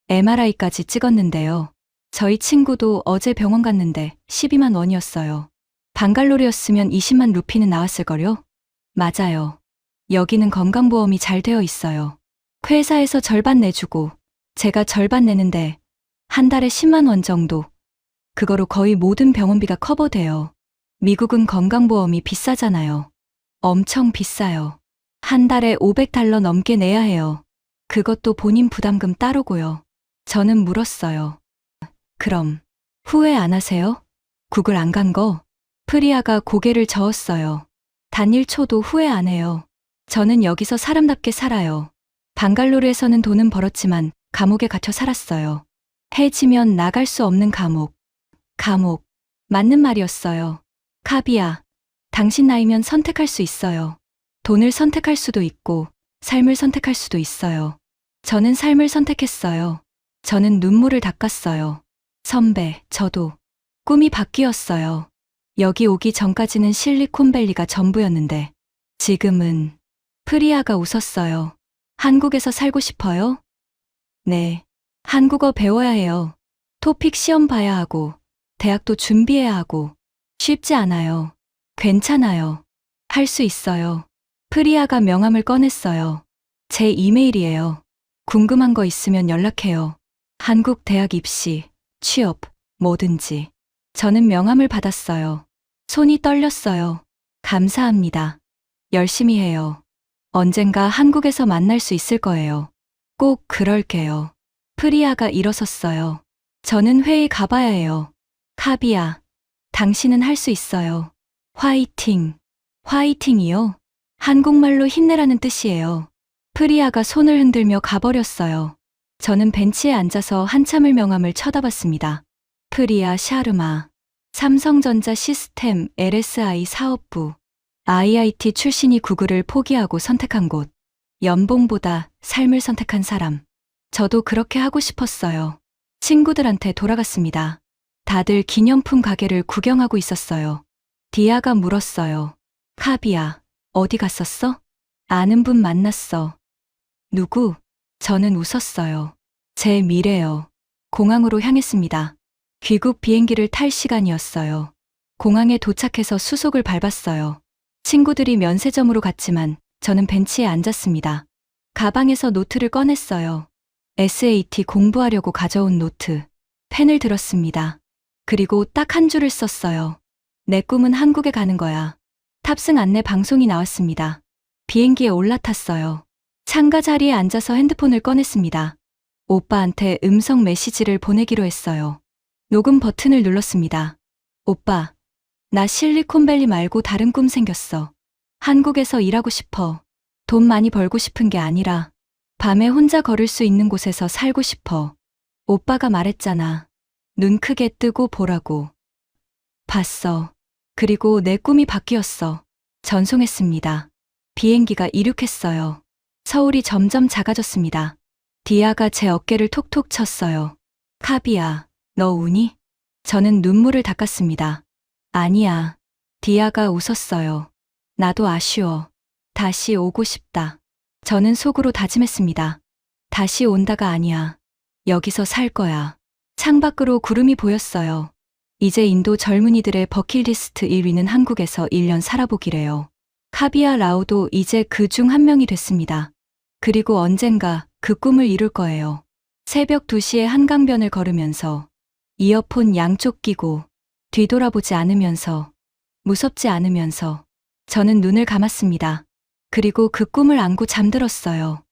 MRI까지 찍었는데요. 저희 친구도 어제 병원 갔는데 12만 원이었어요. 방갈로르였으면 20만 루피는 나왔을걸요? 맞아요. 여기는 건강보험이 잘 되어 있어요. 회사에서 절반 내주고 제가 절반 내는데 한 달에 10만 원 정도. 그거로 거의 모든 병원비가 커버돼요. 미국은 건강보험이 비싸잖아요. 엄청 비싸요. 한 달에 500달러 넘게 내야 해요. 그것도 본인 부담금 따르고요. 저는 물었어요. 그럼 후회 안 하세요? 구글 안 간 거? 프리아가 고개를 저었어요. 단 1초도 후회 안 해요. 저는 여기서 사람답게 살아요. 방갈로르에서는 돈은 벌었지만 감옥에 갇혀 살았어요. 해지면 나갈 수 없는 감옥. 감옥. 맞는 말이었어요. 카비야, 당신 나이면 선택할 수 있어요. 돈을 선택할 수도 있고 삶을 선택할 수도 있어요. 저는 삶을 선택했어요. 저는 눈물을 닦았어요. 선배, 저도 꿈이 바뀌었어요. 여기 오기 전까지는 실리콘밸리가 전부였는데 지금은. 프리아가 웃었어요. 한국에서 살고 싶어요? 네. 한국어 배워야 해요. 토픽 시험 봐야 하고 대학도 준비해야 하고 쉽지 않아요. 괜찮아요. 할 수 있어요. 프리아가 명함을 꺼냈어요. 제 이메일이에요. 궁금한 거 있으면 연락해요. 한국 대학 입시, 취업, 뭐든지. 저는 명함을 받았어요. 손이 떨렸어요. 감사합니다. 열심히 해요. 언젠가 한국에서 만날 수 있을 거예요. 꼭 그럴게요. 프리아가 일어섰어요. 저는 회의 가봐야 해요. 카비야, 당신은 할 수 있어요. 화이팅. 화이팅이요? 한국말로 힘내라는 뜻이에요. 프리아가 손을 흔들며 가버렸어요. 저는 벤치에 앉아서 한참을 명함을 쳐다봤습니다. 프리아 샤르마. 삼성전자 시스템 LSI 사업부. IIT 출신이 구글을 포기하고 선택한 곳. 연봉보다 삶을 선택한 사람. 저도 그렇게 하고 싶었어요. 친구들한테 돌아갔습니다. 다들 기념품 가게를 구경하고 있었어요. 디아가 물었어요. 카비야, 어디 갔었어? 아는 분 만났어. 누구? 저는 웃었어요. 제 미래요. 공항으로 향했습니다. 귀국 비행기를 탈 시간이었어요. 공항에 도착해서 수속을 밟았어요. 친구들이 면세점으로 갔지만 저는 벤치에 앉았습니다. 가방에서 노트를 꺼냈어요. SAT 공부하려고 가져온 노트. 펜을 들었습니다. 그리고 딱 한 줄을 썼어요. 내 꿈은 한국에 가는 거야. 탑승 안내 방송이 나왔습니다. 비행기에 올라탔어요. 창가 자리에 앉아서 핸드폰을 꺼냈습니다. 오빠한테 음성 메시지를 보내기로 했어요. 녹음 버튼을 눌렀습니다. 오빠, 나 실리콘밸리 말고 다른 꿈 생겼어. 한국에서 일하고 싶어. 돈 많이 벌고 싶은 게 아니라 밤에 혼자 걸을 수 있는 곳에서 살고 싶어. 오빠가 말했잖아. 눈 크게 뜨고 보라고. 봤어. 그리고 내 꿈이 바뀌었어. 전송했습니다. 비행기가 이륙했어요. 서울이 점점 작아졌습니다. 디아가 제 어깨를 톡톡 쳤어요. 카비야, 너 우니? 저는 눈물을 닦았습니다. 아니야. 디아가 웃었어요. 나도 아쉬워. 다시 오고 싶다. 저는 속으로 다짐했습니다. 다시 온다가 아니야. 여기서 살 거야. 창밖으로 구름이 보였어요. 이제 인도 젊은이들의 버킷리스트 1위는 한국에서 1년 살아보기래요. 카비아 라우도 이제 그 중 한 명이 됐습니다. 그리고 언젠가 그 꿈을 이룰 거예요. 새벽 2시에 한강변을 걸으면서 이어폰 양쪽 끼고 뒤돌아보지 않으면서 무섭지 않으면서 저는 눈을 감았습니다. 그리고 그 꿈을 안고 잠들었어요.